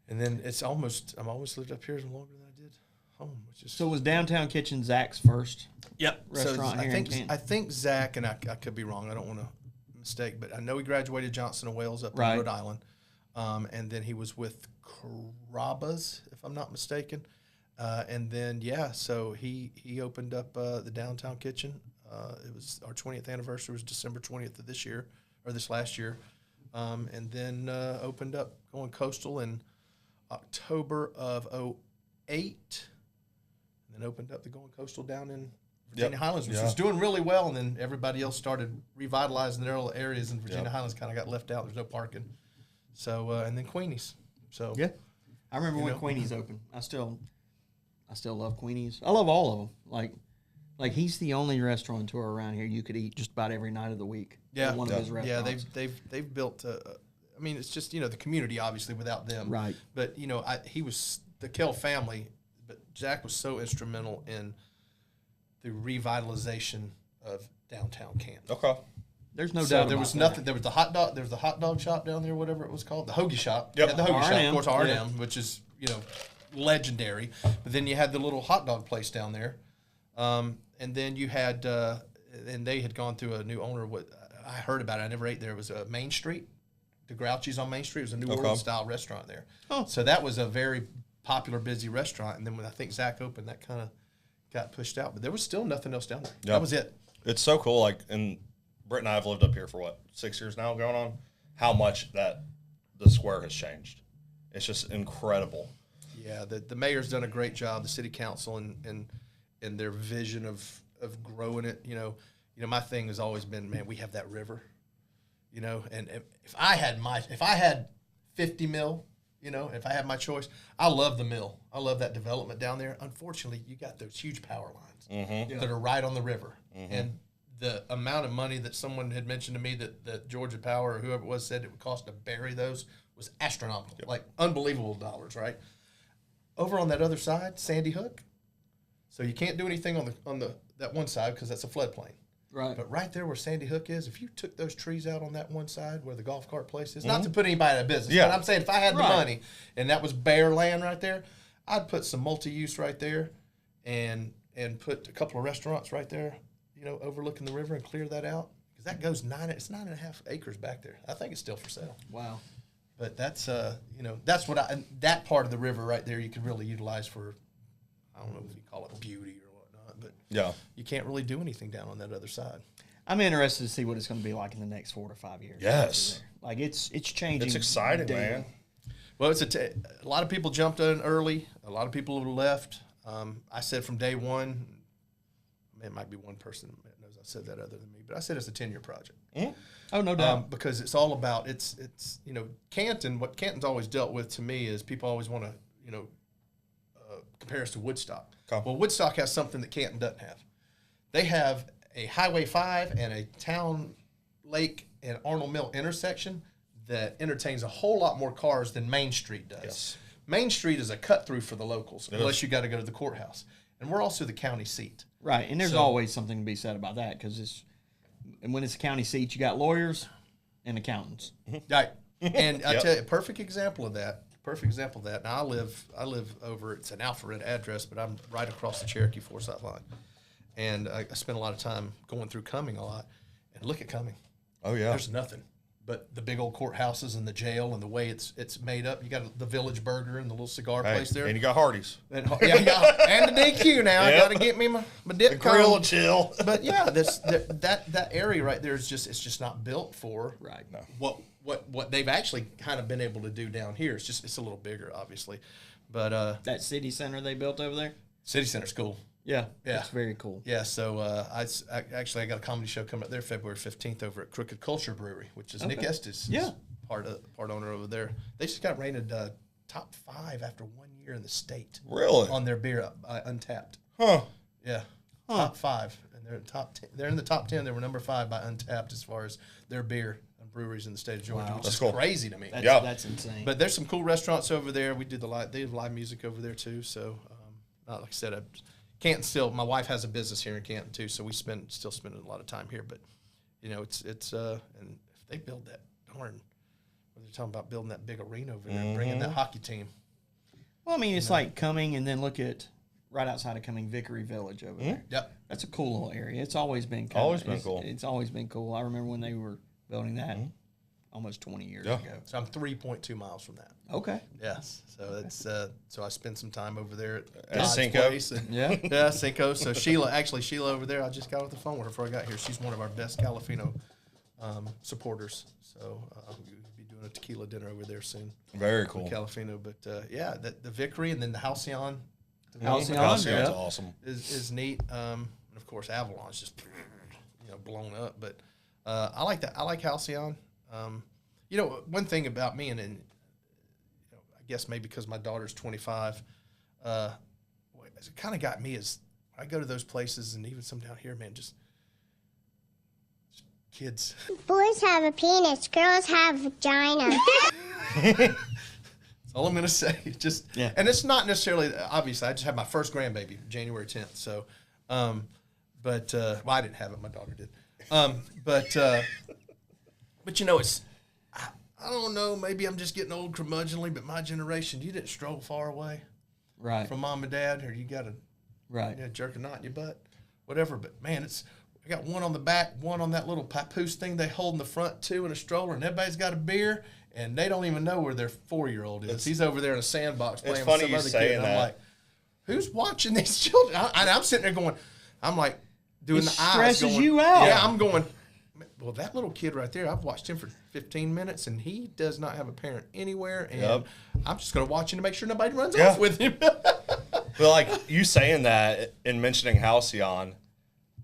Speaker 2: And then I'm almost lived up here longer than I did home, which is
Speaker 1: So was Downtown Kitchen Zach's first
Speaker 2: So
Speaker 1: restaurant here in Canton?
Speaker 2: I think Zach, and I could be wrong, I don't want to mistake, but I know he graduated Johnson & Wales up in Rhode Island. And then he was with Carrabba's, if I'm not mistaken. And then, so he opened up the Downtown Kitchen. It was our 20th anniversary was December 20th of this year, or this last year. And then opened up going coastal in October of 2008. And then opened up the going coastal down in Virginia Highlands, which was doing really well. And then everybody else started revitalizing their little areas, and Virginia Highlands kind of got left out. There's no parking. So and then Queenie's. So
Speaker 1: I remember when Queenie's opened. I still love Queenie's. I love all of them. Like he's the only restaurateur around here you could eat just about every night of the week.
Speaker 2: Yeah,
Speaker 1: at one of his restaurants.
Speaker 2: Yeah, they've built. I mean, it's just the community obviously without them.
Speaker 1: Right.
Speaker 2: But he was the Kell family, but Zach was so instrumental in the revitalization of downtown Canton.
Speaker 5: Okay.
Speaker 1: There's no doubt.
Speaker 2: There
Speaker 1: about
Speaker 2: was
Speaker 1: that.
Speaker 2: nothing. There was the hot dog. There was the hot dog shop down there, whatever it was called, the hoagie shop.
Speaker 5: Yep.
Speaker 2: Yeah, the hoagie shop,
Speaker 1: R&M.
Speaker 2: of course, R&M,
Speaker 1: Yeah.
Speaker 2: which is legendary. But then you had the little hot dog place down there, and then you had, and they had gone through a new owner. What I heard about it, I never ate there. It was Main Street, the Grouchies on Main Street. It was a New Orleans style restaurant there. Oh, so that was a very popular, busy restaurant. And then when I think Zach opened, that kind of got pushed out. But there was still nothing else down there.
Speaker 5: Yeah.
Speaker 2: That was it.
Speaker 5: It's so cool. And Britt and I have lived up here for 6 years now going on, how much that the square has changed. It's just incredible.
Speaker 2: Yeah, the mayor's done a great job, the city council, and their vision of growing it. My thing has always been, man, we have that river, and if I had 50 mil, if I had my choice, I love the mill. I love that development down there. Unfortunately, you got those huge power lines that are right on the river. And the amount of money that someone had mentioned to me that Georgia Power or whoever it was said it would cost to bury those was astronomical, like unbelievable dollars, right? Over on that other side, Sandy Hook. So you can't do anything on that one side because that's a floodplain.
Speaker 1: Right.
Speaker 2: But right there where Sandy Hook is, if you took those trees out on that one side where the golf cart place is, not to put anybody out of business, but I'm saying if I had the money and that was bare land right there, I'd put some multi-use right there and put a couple of restaurants right there, overlooking the river and clear that out. Because that goes 9.5 acres back there. I think it's still for sale.
Speaker 1: Wow.
Speaker 2: But that's, that's that part of the river right there you could really utilize for, I don't know if you call it beauty or whatnot, but you can't really do anything down on that other side.
Speaker 1: I'm interested to see what it's going to be like in the next 4 to 5 years.
Speaker 5: Yes.
Speaker 1: Like it's changing.
Speaker 5: It's exciting,
Speaker 1: daily.
Speaker 5: man.
Speaker 2: Well, a lot of people jumped in early. A lot of people have left. I said from day one, it might be one person that knows I said that other than me, but I said it's a 10-year project.
Speaker 5: Mm-hmm.
Speaker 1: Oh, no doubt.
Speaker 2: Because it's all about, it's Canton, what Canton's always dealt with to me is people always want to, compare us to Woodstock.
Speaker 5: Okay.
Speaker 2: Well, Woodstock has something that Canton doesn't have. They have a Highway 5 and a Town Lake and Arnold Mill intersection that entertains a whole lot more cars than Main Street does.
Speaker 5: Yes.
Speaker 2: Main Street is a cut through for the locals, unless you got to go to the courthouse. And we're also the county seat.
Speaker 1: Right, and there's always something to be said about that because when it's a county seat, you got lawyers and accountants.
Speaker 2: Right, and I tell you, a perfect example of that. Now I live over. It's an Alpharetta address, but I'm right across the Cherokee Forsyth line, and I spend a lot of time going through Cumming a lot. And look at Cumming.
Speaker 5: Oh yeah,
Speaker 2: there's nothing but the big old courthouses and the jail and the way it's made up. You got the Village Burger and the little cigar place there,
Speaker 5: and you got Hardee's.
Speaker 2: And the DQ now. I got to get me my dip
Speaker 5: grill
Speaker 2: cone.
Speaker 5: and chill.
Speaker 2: But yeah, that area right there is it's just not built for what they've actually kind of been able to do down here. It's a little bigger, obviously, but
Speaker 1: that city center they built over there.
Speaker 2: City Center's cool.
Speaker 1: Yeah, it's very cool.
Speaker 2: Yeah, so I got a comedy show coming up there February 15th over at Crooked Culture Brewery, which is Nick Estes' part owner over there. They just got rated top 5 after 1 year in the state.
Speaker 5: Really?
Speaker 2: On their beer, Untapped.
Speaker 5: Huh.
Speaker 2: Yeah. Top 5, and they're in top 10. They're in the top 10. They were number 5 by Untapped as far as their beer and breweries in the state of Georgia, which is crazy to me.
Speaker 1: That's insane.
Speaker 2: But there's some cool restaurants over there. They have live music over there too. So, like I said, Canton still. My wife has a business here in Canton too, so we still spending a lot of time here. But it's and if they build that darn, they're talking about building that big arena over there, and bringing that hockey team.
Speaker 1: Well, I mean, it's like Cumming, and then look at right outside of Cumming, Vickery Village over there.
Speaker 2: Yep,
Speaker 1: that's a cool little area. It's always been
Speaker 5: cool.
Speaker 1: It's always been cool. I remember when they were building that almost 20 years ago.
Speaker 2: So I'm 3.2 miles from that.
Speaker 1: Okay.
Speaker 2: Yes. So it's so I spent some time over there
Speaker 5: at Cinco.
Speaker 2: Yeah, Cinco. So Sheila over there, I just got off the phone with her before I got here. She's one of our best Calafino supporters. So we'll be doing a tequila dinner over there soon.
Speaker 5: Very cool.
Speaker 2: Calafino, but the Vickery and then the Halcyon.
Speaker 5: Halcyon's awesome.
Speaker 2: Is neat. And of course Avalon's just blown up. But I like that. I like Halcyon. One thing about me, and I guess maybe because my daughter's 25, it kind of got me is I go to those places, and even some down here, man, just kids.
Speaker 9: Boys have a penis, girls have a vagina.
Speaker 2: That's all I'm gonna say. And it's not necessarily obviously. I just had my first grandbaby January 10th, so, but I didn't have it. My daughter did, but it's. I don't know. Maybe I'm just getting old curmudgeonly, but my generation, you didn't stroll far away, from mom and dad, or you got to, jerk a knot in your butt, whatever. But man, I got one on the back, one on that little papoose thing they hold in the front too, in a stroller, and everybody's got a beer, and they don't even know where their 4-year-old is. He's over there in a sandbox playing with some other kid. And I'm like, who's watching these children? I'm sitting there going, I'm like doing the eyes.
Speaker 1: Stresses you out.
Speaker 2: Yeah, I'm going. Well, that little kid right there, I've watched him for 15 minutes, and he does not have a parent anywhere, and I'm just going to watch him to make sure nobody runs off with him.
Speaker 5: Well, like you saying that and mentioning Halcyon,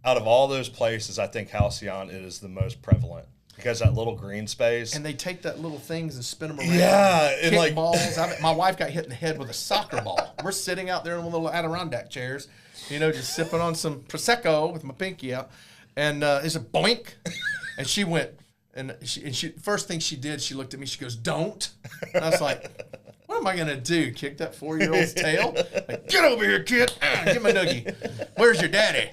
Speaker 5: out of all those places, I think Halcyon is the most prevalent because that little green space.
Speaker 2: And they take that little things and spin them around.
Speaker 5: Yeah.
Speaker 2: And kick balls. My wife got hit in the head with a soccer ball. We're sitting out there in one of the little Adirondack chairs, just sipping on some Prosecco with my pinky out, and it's a boink. And she went, and she first thing she did, she looked at me, she goes, "Don't." And I was like, what am I going to do? Kick that 4-year-old's tail? Like, get over here, kid. Get my noogie. Where's your daddy?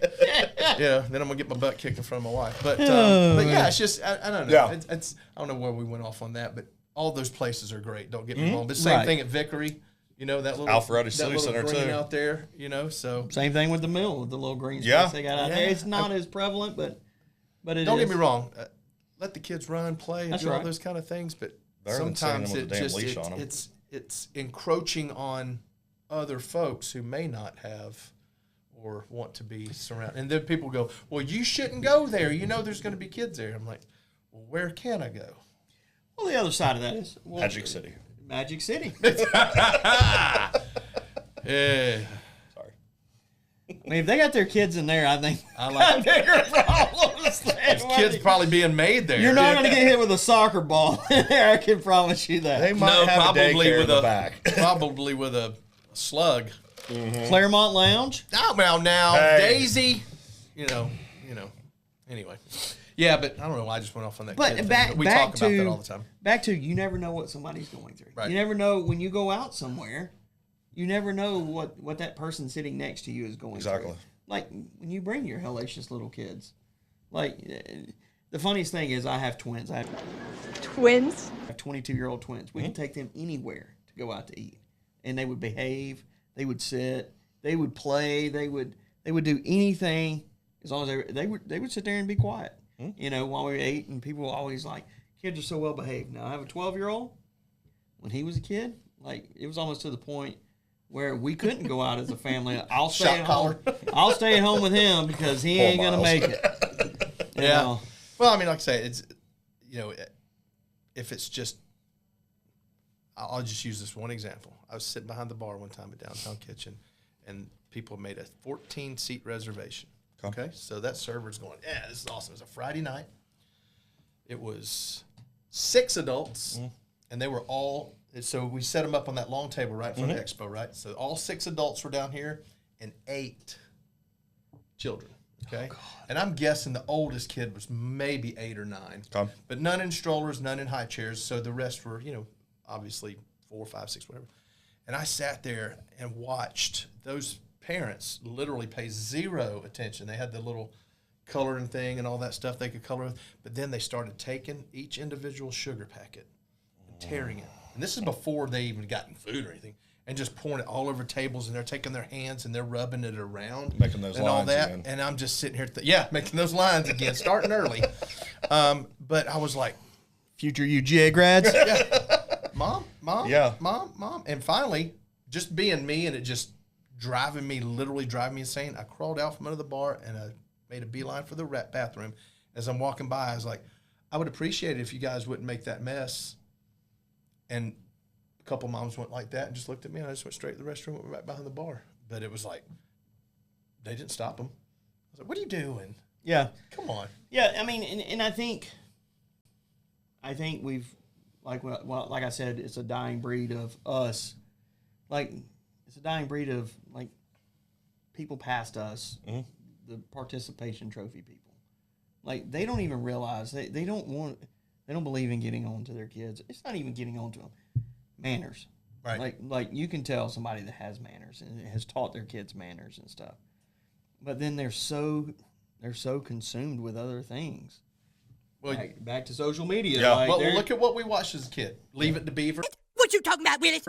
Speaker 2: Then I'm going to get my butt kicked in front of my wife. But yeah, it's just, I don't know.
Speaker 5: Yeah.
Speaker 2: I don't know where we went off on that, but all those places are great. Don't get me wrong. But same thing at Vickery. You know, that little
Speaker 5: Alpharetta
Speaker 2: that
Speaker 5: City
Speaker 2: little
Speaker 5: Center,
Speaker 2: green
Speaker 5: too.
Speaker 2: out there, you know, so.
Speaker 1: Same thing with the mill, the little green space
Speaker 5: Yeah.
Speaker 1: they got out there. It's not as prevalent, but it is.
Speaker 2: Don't get me wrong. Let the kids run, play, and
Speaker 1: That's
Speaker 2: do all
Speaker 1: right.
Speaker 2: those kind of things, but
Speaker 5: Better than sitting
Speaker 2: sometimes
Speaker 5: them
Speaker 2: it
Speaker 5: with a damn
Speaker 2: just
Speaker 5: leash on 'em.
Speaker 2: it's encroaching on other folks who may not have or want to be surrounded. And then people go, well, you shouldn't go there. You know there's going to be kids there. I'm like, well, where can I go?
Speaker 1: Well, the other side of that is
Speaker 5: Magic City.
Speaker 1: Magic City.
Speaker 2: Yeah.
Speaker 5: Sorry.
Speaker 1: I mean, if they got their kids in there, I think
Speaker 2: I like
Speaker 1: bigger problems.
Speaker 2: There's kids probably being made there.
Speaker 1: You're not going to get hit with a soccer ball in there. I can promise you that.
Speaker 5: They might have a daycare in the back.
Speaker 2: Probably with a slug.
Speaker 1: Claremont Lounge.
Speaker 2: Oh, well, now
Speaker 5: Hey.
Speaker 2: Daisy. You know. Anyway, yeah, but I don't know why I just went off on that.
Speaker 1: But
Speaker 2: kid thing,
Speaker 1: back,
Speaker 2: we
Speaker 1: back
Speaker 2: talk
Speaker 1: to,
Speaker 2: about that all the time.
Speaker 1: Back to you never know what somebody's going through.
Speaker 2: Right.
Speaker 1: You never know when you go out somewhere. You never know what that person sitting next to you is going
Speaker 5: Exactly.
Speaker 1: through. Like when you bring your hellacious little kids. Like the funniest thing is I have twins. I have
Speaker 6: Twins?
Speaker 1: 22-year-old twins. We can take them anywhere to go out to eat, and they would behave. They would sit. They would play. They would do anything as long as they would sit there and be quiet. You know, while we ate, and people were always like, kids are so well behaved. Now I have a 12-year-old. When he was a kid, like it was almost to the point where we couldn't go out as a family. I'll stay at home. I'll stay at home with him because he ain't gonna make it. You know?
Speaker 2: Well, I mean, like I say, it's if it's just, I'll just use this one example. I was sitting behind the bar one time at Downtown Kitchen, and people made a 14-seat reservation. Okay, so that server's going, yeah, this is awesome. It was a Friday night. It was 6 adults, and they were all, so we set them up on that long table right in front of the expo, right? So all 6 adults were down here, and 8 children. Okay, and I'm guessing the oldest kid was maybe 8 or 9, but none in strollers, none in high chairs. So the rest were, obviously 4, 5, 6, whatever. And I sat there and watched those parents literally pay zero attention. They had the little coloring thing and all that stuff they could color with, but then they started taking each individual sugar packet and tearing it. And this is before they even gotten food or anything, and just pouring it all over tables, and they're taking their hands and they're rubbing it around,
Speaker 5: Making those
Speaker 2: and all
Speaker 5: lines
Speaker 2: that.
Speaker 5: again.
Speaker 2: And I'm just sitting here, making those lines again, starting early. But I was like,
Speaker 1: future UGA grads.
Speaker 2: Mom,
Speaker 5: Yeah.
Speaker 2: Mom. And finally, just being me, and it just literally driving me insane, I crawled out from under the bar and I made a beeline for the bathroom. As I'm walking by, I was like, I would appreciate it if you guys wouldn't make that mess. And a couple moms went like that and just looked at me, and I just went straight to the restroom, went right behind the bar. But it was like, they didn't stop them. I was like, what are you doing?
Speaker 1: Yeah.
Speaker 2: Come on.
Speaker 1: Yeah, I mean, and I think we've, like I said, it's a dying breed of us. Like, it's a dying breed of, like, people past us, the participation trophy people. Like, they don't even realize, they don't believe in getting on to their kids. It's not even getting on to them. Manners.
Speaker 2: Right.
Speaker 1: Like you can tell somebody that has manners and has taught their kids manners and stuff. But then they're so consumed with other things.
Speaker 2: Well,
Speaker 1: back to social media.
Speaker 5: Yeah.
Speaker 1: Like
Speaker 2: well, look at what we watched as a kid. Leave It to Beaver.
Speaker 6: What you talking about, Willis?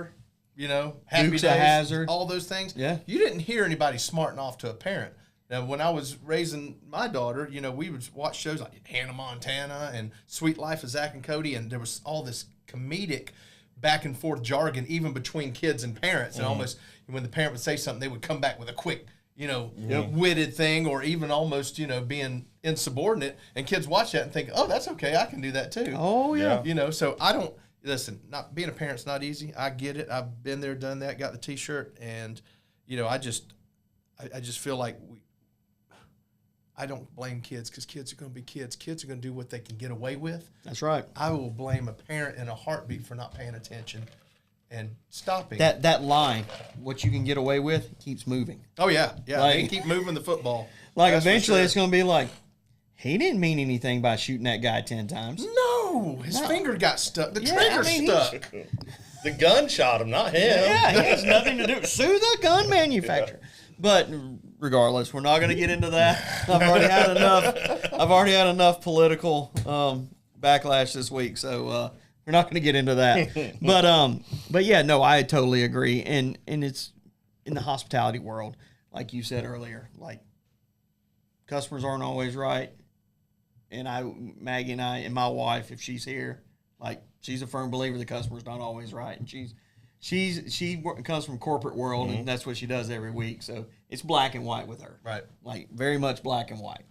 Speaker 2: Happy
Speaker 1: Dukes
Speaker 2: Days,
Speaker 1: of Hazzard.
Speaker 2: all those things.
Speaker 1: Yeah.
Speaker 2: You didn't hear anybody smarting off to a parent. Now, when I was raising my daughter, we would watch shows like Hannah Montana and Sweet Life of Zach and Cody, and there was all this comedic back and forth jargon, even between kids and parents. And almost when the parent would say something, they would come back with a quick, witted thing, or even almost, being insubordinate. And kids watch that and think, oh, that's okay. I can do that too.
Speaker 1: Oh, yeah.
Speaker 2: So I don't, listen, not being a parent's not easy. I get it. I've been there, done that, got the t-shirt. And, I just feel like I don't blame kids, because kids are going to be kids. Kids are going to do what they can get away with.
Speaker 1: That's right.
Speaker 2: I will blame a parent in a heartbeat for not paying attention and stopping.
Speaker 1: That line, what you can get away with, keeps moving.
Speaker 2: Oh, yeah. Yeah,
Speaker 1: Like-
Speaker 2: they keep moving the football.
Speaker 1: Like,
Speaker 2: That's for
Speaker 1: eventually
Speaker 2: sure.
Speaker 1: it's going to be like, he didn't mean anything by shooting that guy 10 times.
Speaker 2: No, his finger got stuck. The
Speaker 1: Yeah,
Speaker 2: trigger
Speaker 1: I mean,
Speaker 2: stuck.
Speaker 5: The gun shot him, not him.
Speaker 1: Yeah, he has nothing to do. Sue the gun manufacturer. But regardless, we're not going to get into that. I've already had enough political backlash this week. So We're not going to get into that. But yeah, no, I totally agree. And it's in the hospitality world, like you said earlier, like customers aren't always right. And Maggie and I, and my wife, if she's here, like she's a firm believer the customer's not always right. And she comes from corporate world, and that's what she does every week. So it's black and white with her.
Speaker 2: Right.
Speaker 1: Like very much black and white.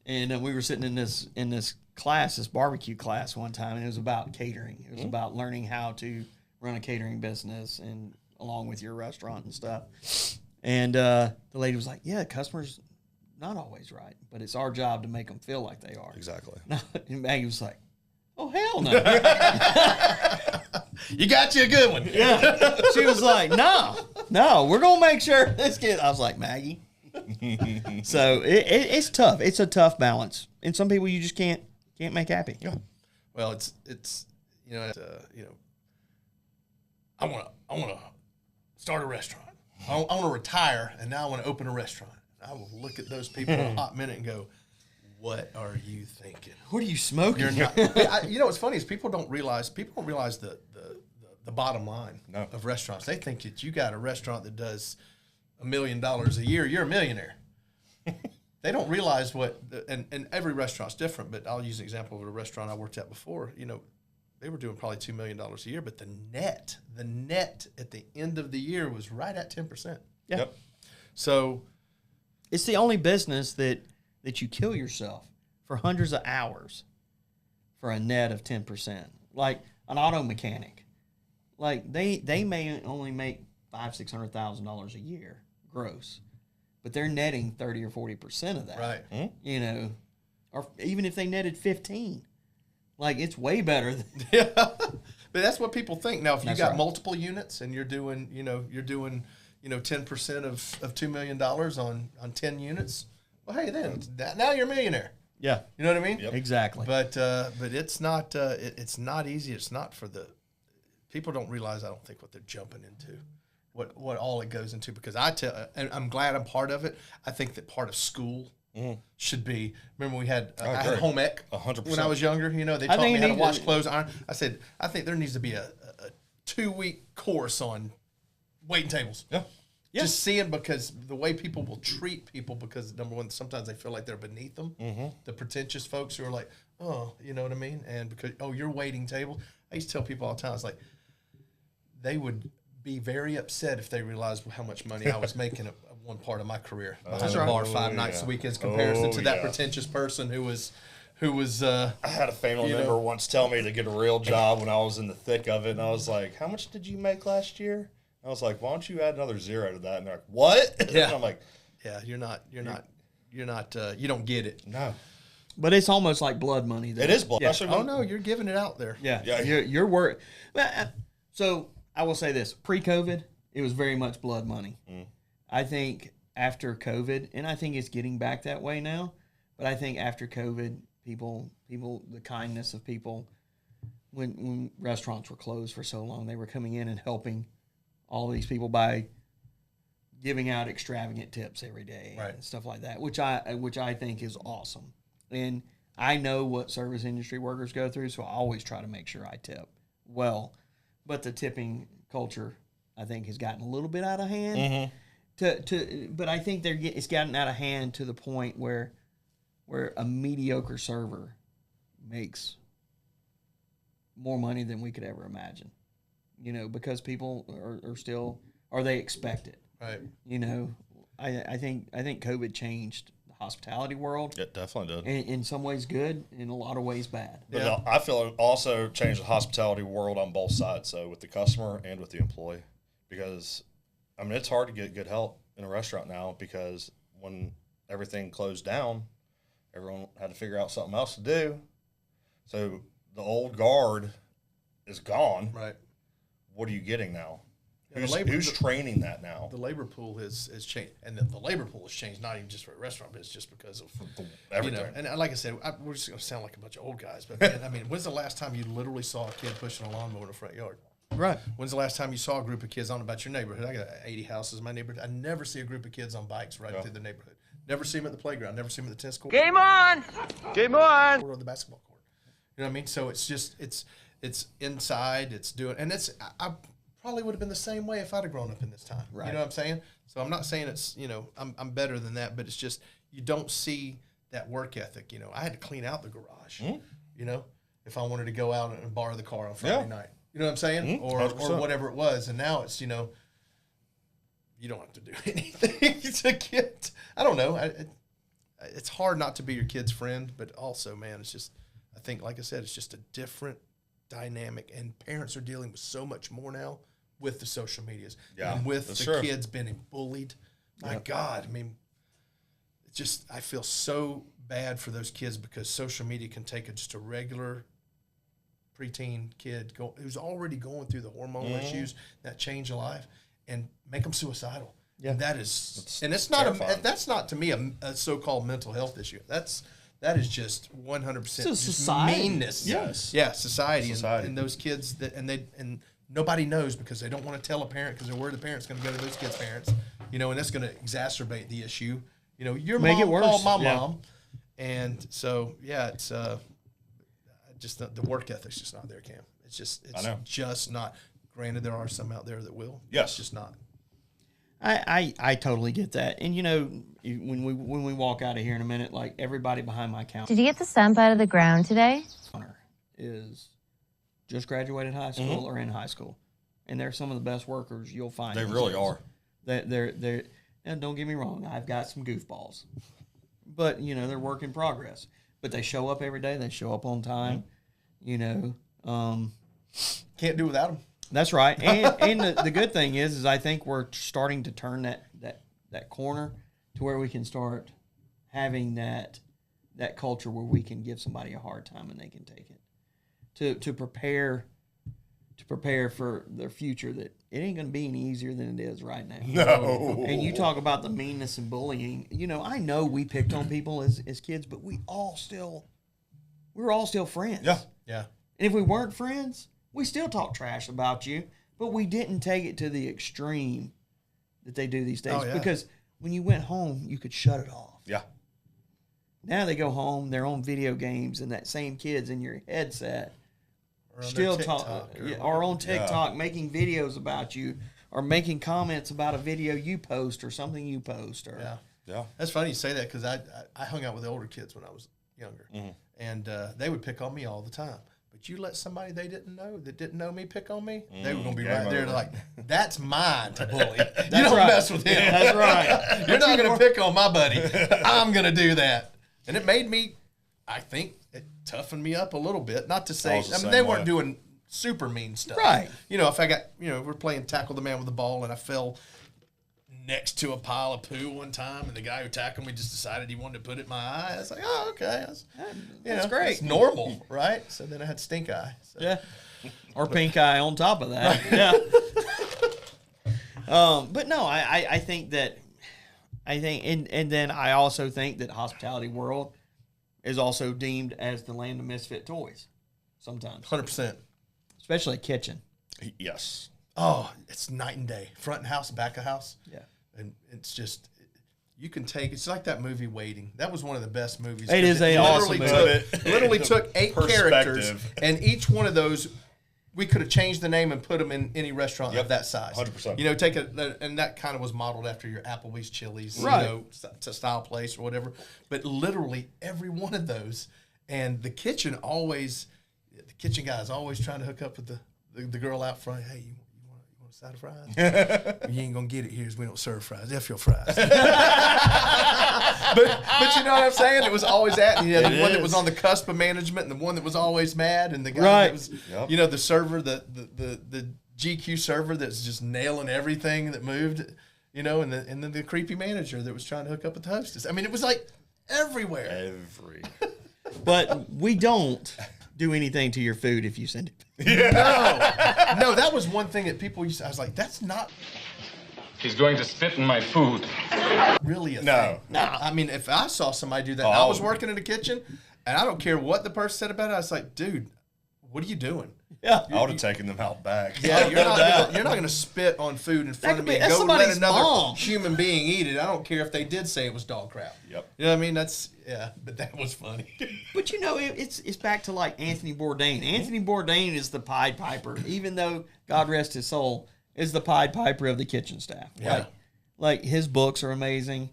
Speaker 1: And we were sitting in this class, this barbecue class one time, and it was about catering. It was about learning how to run a catering business and along with your restaurant and stuff. And the lady was like, yeah, customers not always right, but it's our job to make them feel like they are.
Speaker 5: Exactly.
Speaker 1: And Maggie was like, oh, hell no.
Speaker 2: You got you a good one.
Speaker 1: Yeah. She was like, no, we're going to make sure this kid. I was like, Maggie. So it's tough. It's a tough balance. And some people you just can't make happy.
Speaker 2: Yeah. Well, it's I want to start a restaurant. I want to retire, and now I want to open a restaurant. I will look at those people in a hot minute and go, what are you thinking?
Speaker 1: What are you smoking?
Speaker 2: You're not. What's funny is people don't realize the bottom line of restaurants. They think that you got a restaurant that does $1 million a year, you're a millionaire. They don't realize and every restaurant's different, but I'll use an example of a restaurant I worked at before. They were doing probably $2 million a year, but the net at the end of the year was right at 10%.
Speaker 1: Yeah.
Speaker 5: Yep.
Speaker 2: So
Speaker 1: it's the only business that you kill yourself for hundreds of hours for a net of 10%. Like an auto mechanic, like they may only make $500,000-$600,000 a year gross, but they're netting 30 or 40% of that.
Speaker 2: Right.
Speaker 1: Or even if they netted 15, like it's way better than
Speaker 2: yeah. But that's what people think. Now, if you got
Speaker 1: right.
Speaker 2: multiple units and you're doing 10% of $2 million on 10 units, well, hey, then now you're a millionaire.
Speaker 1: Yeah.
Speaker 2: You know what I mean?
Speaker 5: Yep.
Speaker 1: Exactly.
Speaker 2: But it's not it's not easy. It's not for the people don't realize, I don't think, what they're jumping into, what all it goes into. Because and I'm glad I'm part of it. I think that part of school should be. Remember, we had I had home ec
Speaker 5: 100%
Speaker 2: when I was younger. They taught me how to wash clothes, iron. I said I think there needs to be a 2-week course on waiting tables.
Speaker 5: Yeah.
Speaker 1: Yeah.
Speaker 2: Just seeing, because the way people will treat people, because number one, sometimes they feel like they're beneath them. The pretentious folks who are like, oh, you know what I mean? And because, you're waiting table. I used to tell people all the time, it's like, they would be very upset if they realized how much money I was making at one part of my career behind the bar 5 nights a week, in comparison to that pretentious person who was. I
Speaker 5: had a family member once tell me to get a real job when I was in the thick of it, and I was like, how much did you make last year? I was like, why don't you add another 0 to that? And they're like, what?
Speaker 2: Yeah.
Speaker 5: And I'm like,
Speaker 2: yeah, you're not, you don't get it.
Speaker 5: no.
Speaker 1: But it's almost like blood money.
Speaker 5: It is blood.
Speaker 1: Yeah.
Speaker 2: Oh no, you're giving it out there.
Speaker 1: Yeah.
Speaker 5: Yeah.
Speaker 1: You're worried. So I will say this: pre-COVID, it was very much blood money. I think after COVID, and I think it's getting back that way now, but I think after COVID, people, the kindness of people, when restaurants were closed for so long, they were coming in and helping all these people by giving out extravagant tips every day and stuff like that, which I think is awesome. And I know what service industry workers go through, so I always try to make sure I tip well. But the tipping culture, I think, has gotten a little bit out of hand. But I think it's gotten out of hand to the point where a mediocre server makes more money than we could ever imagine. Because people are still, or they expect it.
Speaker 2: Right.
Speaker 1: I think COVID changed the hospitality world.
Speaker 5: It definitely did.
Speaker 1: In some ways good, in a lot of ways bad.
Speaker 5: But I feel it also changed the hospitality world on both sides, so with the customer and with the employee. Because, it's hard to get good help in a restaurant now, because when everything closed down, everyone had to figure out something else to do. So the old guard is gone.
Speaker 2: Right.
Speaker 5: What are you getting now?
Speaker 2: Yeah,
Speaker 5: Who's training that now?
Speaker 2: The labor pool has changed, and the labor pool has changed not even just for a restaurant, but it's just because of
Speaker 5: everything.
Speaker 2: And like I said, we're just going to sound like a bunch of old guys, but man, when's the last time you literally saw a kid pushing a lawnmower in the front yard?
Speaker 1: Right.
Speaker 2: When's the last time you saw a group of kids on about your neighborhood? I got 80 houses in my neighborhood. I never see a group of kids on bikes riding through the neighborhood. Never see them at the playground. Never see them at the tennis court.
Speaker 3: Game on! Game on!
Speaker 2: Or the basketball court. You know what I mean? So it's just it's It's inside. It's doing, and I probably would have been the same way if I'd have grown up in this time.
Speaker 1: Right.
Speaker 2: You know what I'm saying? So I'm not saying it's, I'm better than that, but it's just you don't see that work ethic. I had to clean out the garage. If I wanted to go out and borrow the car on Friday night. You know what I'm saying? Or whatever it was. And now it's, you don't have to do anything to get, I don't know. It's hard not to be your kid's friend, but also, man, it's just, I think, like I said, it's just a different dynamic, and parents are dealing with so much more now with the social medias and with the kids being bullied. My God, I mean, it's just, I feel so bad for those kids because social media can take just a regular preteen kid who's already going through the hormonal issues that change a life and make them suicidal. Yeah, and that's not that's not to me a so-called mental health issue. That is just 100%
Speaker 1: society.
Speaker 2: Meanness.
Speaker 5: Yes.
Speaker 2: Yeah, society. And those kids and nobody knows because they don't want to tell a parent because they're worried the parent's going to go to those kids' parents, and that's going to exacerbate the issue. Your
Speaker 1: Make
Speaker 2: mom
Speaker 1: it worse.
Speaker 2: called my mom, and so it's just the work ethic's just not there, Cam. It's just not. Granted, there are some out there that will.
Speaker 5: Yes,
Speaker 2: it's just not.
Speaker 1: I totally get that, and when we walk out of here in a minute, like everybody behind my counter.
Speaker 10: Did you get the stump out of the ground today?
Speaker 1: Is just graduated high school or in high school, and they're some of the best workers you'll find.
Speaker 5: They really are.
Speaker 1: They're and don't get me wrong, I've got some goofballs, but they're work in progress. But they show up every day. They show up on time.
Speaker 2: Can't do without them.
Speaker 1: That's right. And the good thing is I think we're starting to turn that corner to where we can start having that culture where we can give somebody a hard time and they can take it. To prepare for their future, that it ain't going to be any easier than it is right now.
Speaker 5: No.
Speaker 1: And you talk about the meanness and bullying. I know we picked on people as kids, but we were all still friends.
Speaker 5: Yeah.
Speaker 2: Yeah.
Speaker 1: And if we weren't friends, we still talk trash about you, but we didn't take it to the extreme that they do these days.
Speaker 2: Oh, yeah.
Speaker 1: Because when you went home, you could shut it off.
Speaker 5: Yeah.
Speaker 1: Now they go home, they're on video games, and that same kid's in your headset still talk or on TikTok making videos about you or making comments about a video you post or something you post.
Speaker 2: Yeah. That's funny you say that because I hung out with the older kids when I was younger, and they would pick on me all the time. But you let somebody they didn't know me pick on me, they were going to be right there like, that's mine to bully. You don't mess with him.
Speaker 1: Yeah, that's right.
Speaker 2: You're not going to pick on my buddy. I'm going to do that. And it made me, I think, it toughened me up a little bit. Not to say, they weren't doing super mean stuff.
Speaker 1: Right.
Speaker 2: If I got, we're playing tackle the man with the ball and I fell next to a pile of poo one time, and the guy who tackled me just decided he wanted to put it in my eye. I was like, oh, okay. That's great. It's normal, right? So then I had stink eye. So.
Speaker 1: Yeah. Or pink eye on top of that. Yeah. But no, I think and then I also think that hospitality world is also deemed as the land of misfit toys sometimes.
Speaker 2: 100%.
Speaker 1: Especially kitchen.
Speaker 5: Yes.
Speaker 2: Oh, it's night and day. Front of house, back of house.
Speaker 1: Yeah.
Speaker 2: And it's just, you can take, it's like that movie Waiting. That was one of the best movies.
Speaker 1: It is a awesome movie.
Speaker 2: Literally took 8 characters, and each one of those, we could have changed the name and put them in any restaurant of that size.
Speaker 5: 100%.
Speaker 2: Take and that kind of was modeled after your Applebee's, Chili's,
Speaker 1: right.
Speaker 2: Style place or whatever. But literally every one of those, and the kitchen guy is always trying to hook up with the girl out front. Hey, you want a side of fries? You ain't gonna get it here, 'cause we don't serve fries. F your fries. but you know what I'm saying? It was always the one that was on the cusp of management, and the one that was always mad, and the guy that was, the server, the GQ server that's just nailing everything that moved, and then the creepy manager that was trying to hook up with the hostess. I mean, it was like everywhere.
Speaker 1: But we don't do anything to your food if you send it.
Speaker 2: No, that was one thing that people used to, I was like, that's not.
Speaker 11: He's going to spit in my food.
Speaker 2: Really a thing. No. I mean, if I saw somebody do that, and I was working in the kitchen, and I don't care what the person said about it, I was like, dude, what are you doing?
Speaker 1: Yeah,
Speaker 5: I would have taken them out back.
Speaker 2: Yeah, you're not gonna spit on food in front of me and go let another human being eat it. I don't care if they did say it was dog crap.
Speaker 5: Yep.
Speaker 2: You know what I mean? But that was funny.
Speaker 1: But it's back to like Anthony Bourdain. Anthony Bourdain is the Pied Piper, even though God rest his soul, is the Pied Piper of the kitchen staff.
Speaker 2: Yeah.
Speaker 1: Like his books are amazing.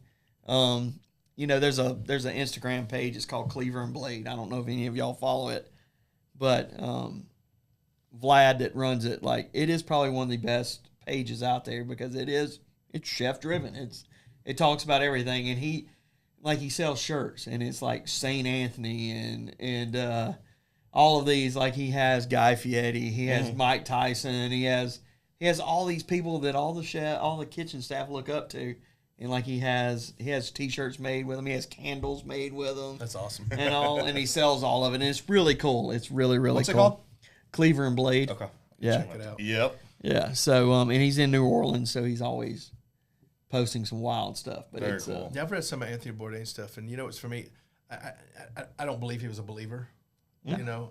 Speaker 1: There's an Instagram page. It's called Cleaver and Blade. I don't know if any of y'all follow it, but Vlad that runs it, like it is probably one of the best pages out there because it's chef driven. It talks about everything, and he sells shirts, and it's like Saint Anthony and all of these. Like he has Guy Fieri, he has Mike Tyson, he has all these people that all the kitchen staff look up to. And like he has T-shirts made with them. He has candles made with them.
Speaker 2: That's awesome.
Speaker 1: And he sells all of it. And it's really cool. It's really, really
Speaker 5: What's
Speaker 1: cool.
Speaker 5: What's it called?
Speaker 1: Cleaver and Blade.
Speaker 5: Okay.
Speaker 1: Yeah.
Speaker 2: Check it out.
Speaker 5: Yep.
Speaker 1: Yeah. So and he's in New Orleans, so he's always posting some wild stuff. But
Speaker 5: Very
Speaker 1: it's
Speaker 5: cool.
Speaker 2: Yeah, I've read some of Anthony Bourdain stuff, and it's for me. I don't believe he was a believer.
Speaker 1: Yeah.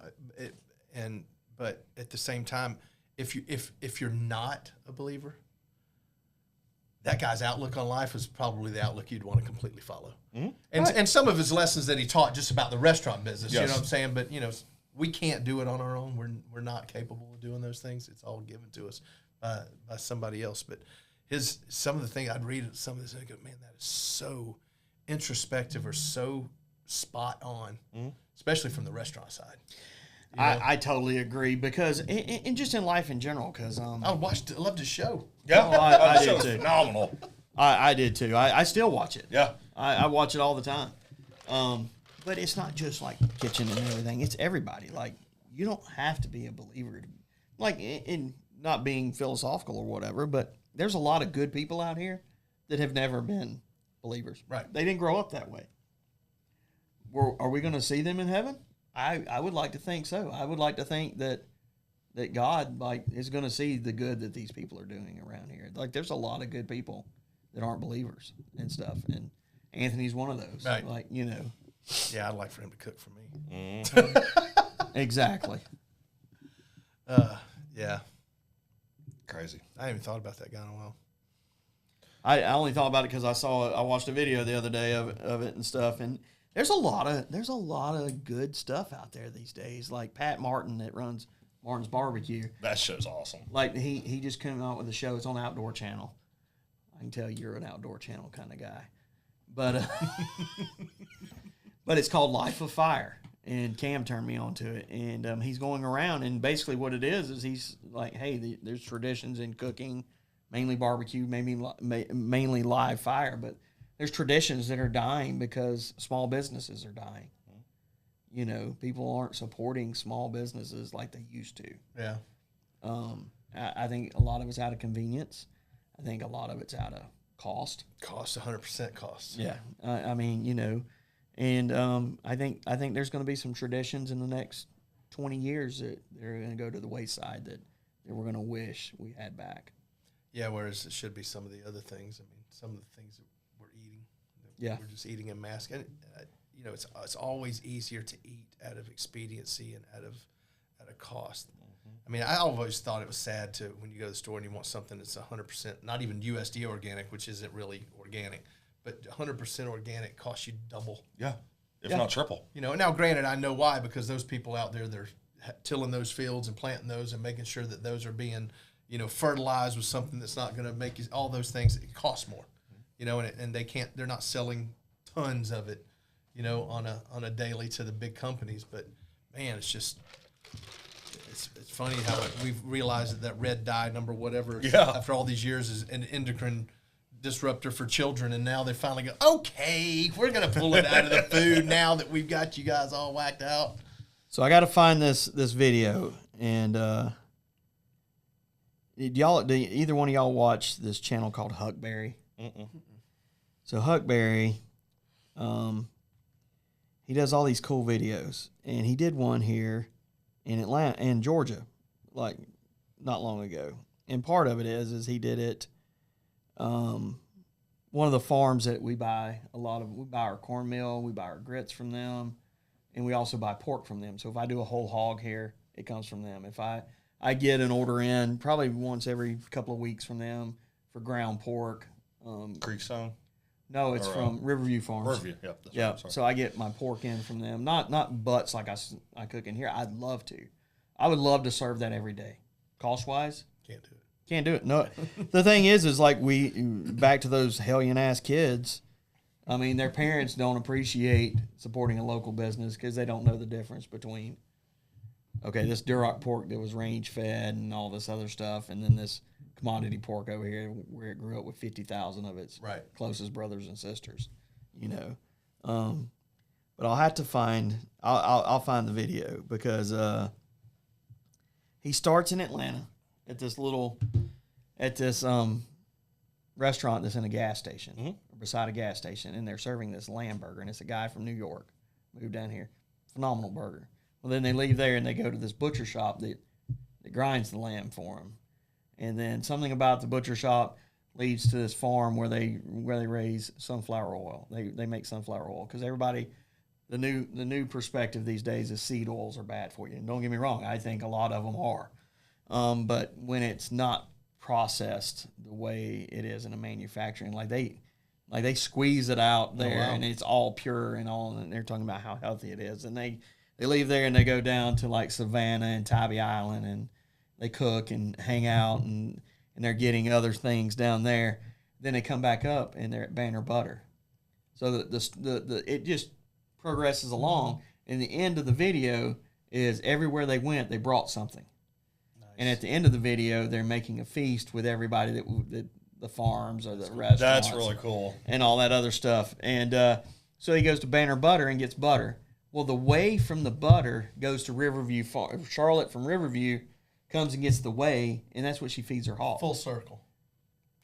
Speaker 2: But at the same time, if you're not a believer, that guy's outlook on life is probably the outlook you'd want to completely follow. Mm-hmm. And some of his lessons that he taught just about the restaurant business,
Speaker 5: yes.
Speaker 2: You know what I'm saying? But, we can't do it on our own. We're not capable of doing those things. It's all given to us by somebody else. But some of the things I'd read some of this and I go, man, that is so introspective or so spot on, especially from the restaurant side.
Speaker 1: I totally agree because and just in life in general because
Speaker 2: I loved his show.
Speaker 5: Yeah,
Speaker 1: I did too.
Speaker 5: Phenomenal.
Speaker 1: I did too. I still watch it.
Speaker 5: Yeah,
Speaker 1: I watch it all the time. But it's not just like kitchen and everything. It's everybody. Like you don't have to be a believer, like in not being philosophical or whatever. But there's a lot of good people out here that have never been believers.
Speaker 2: Right?
Speaker 1: They didn't grow up that way. Are we going to see them in heaven? I would like to think so. I would like to think that God is going to see the good that these people are doing around here. Like there's a lot of good people that aren't believers and stuff, and Anthony's one of those.
Speaker 2: Right.
Speaker 1: Yeah,
Speaker 2: I'd like for him to cook for me.
Speaker 1: Exactly.
Speaker 2: Yeah.
Speaker 5: Crazy.
Speaker 2: I haven't even thought about that guy in a while.
Speaker 1: I only thought about it because I watched a video the other day of it and stuff, and there's a lot of good stuff out there these days. Like Pat Martin that runs Martin's Barbecue.
Speaker 5: That show's awesome.
Speaker 1: Like he just came out with a show. It's on Outdoor Channel. I can tell you're an Outdoor Channel kind of guy, but but it's called Life of Fire, and Cam turned me on to it, and he's going around, and basically what it is he's like, hey, there's traditions in cooking, mainly barbecue, mainly live fire, but there's traditions that are dying because small businesses are dying. People aren't supporting small businesses like they used to.
Speaker 2: Yeah.
Speaker 1: I think a lot of it's out of convenience. I think a lot of it's out of cost.
Speaker 2: 100% cost.
Speaker 1: Yeah. I think there's going to be some traditions in the next 20 years that they're going to go to the wayside that we're going to wish we had back.
Speaker 2: Yeah, whereas it should be some of the other things. I mean, some of the things that we're eating.
Speaker 1: Yeah.
Speaker 2: We're just eating in mass. And, it's always easier to eat out of expediency and out of cost. I mean, I always thought it was sad when you go to the store and you want something that's 100%, not even USDA organic, which isn't really organic, but 100% organic costs you double.
Speaker 5: Yeah, if not triple.
Speaker 2: Now granted, I know why, because those people out there, they're tilling those fields and planting those and making sure that those are being, fertilized with something that's not going to make you, all those things, it costs more, and they're not selling tons of it, on a daily to the big companies. But man, it's funny how we've realized that red dye number whatever after all these years is an endocrine disruptor for children, and now they finally go, okay, we're gonna pull it out of the food now that we've got you guys all whacked out.
Speaker 1: So I got to find this video, and did either one of y'all watch this channel called Huckberry?
Speaker 5: Mm-mm.
Speaker 1: So Huckberry, he does all these cool videos, and he did one here in Atlanta and Georgia, like not long ago. And part of it is he did it. One of the farms that we buy we buy our cornmeal, we buy our grits from them, and we also buy pork from them. So if I do a whole hog here, it comes from them. If I get an order in probably once every couple of weeks from them for ground pork.
Speaker 5: Creekstone?
Speaker 1: No, it's from Riverview Farms.
Speaker 5: Riverview, yep.
Speaker 1: Yeah, so I get my pork in from them. Not butts like I cook in here. I'd love to. I would love to serve that every day. Cost-wise?
Speaker 2: Can't do it.
Speaker 1: Can't do it. No. The thing is like back to those hellion-ass kids, I mean, their parents don't appreciate supporting a local business because they don't know the difference between, okay, this Duroc pork that was range-fed and all this other stuff, and then this commodity pork over here where it grew up with 50,000 of its closest brothers and sisters, you know. But I'll have to find, I'll find the video because he starts in Atlanta at this restaurant that's in a gas station, beside a gas station, and they're serving this lamb burger, and it's a guy from New York, moved down here, phenomenal burger. Well, then they leave there and they go to this butcher shop that grinds the lamb for them. And then something about the butcher shop leads to this farm where they raise sunflower oil. They make sunflower oil because everybody, the new perspective these days is seed oils are bad for you. And don't get me wrong, I think a lot of them are. But when it's not processed the way it is in a manufacturing, like they squeeze it out there and it's all pure and all, and they're talking about how healthy it is. And they leave there and they go down to like Savannah and Tybee Island and they cook and hang out and they're getting other things down there. Then they come back up and they're at Banner Butter. So the it just progresses along. And the end of the video is everywhere they went, they brought something. Nice. And at the end of the video, they're making a feast with everybody that the farms or the restaurants.
Speaker 5: That's really cool.
Speaker 1: And all that other stuff. And so he goes to Banner Butter and gets butter. Well, the whey from the butter goes to Riverview Farm. Charlotte from Riverview comes and gets the whey, and that's what she feeds her hawk.
Speaker 2: Full circle.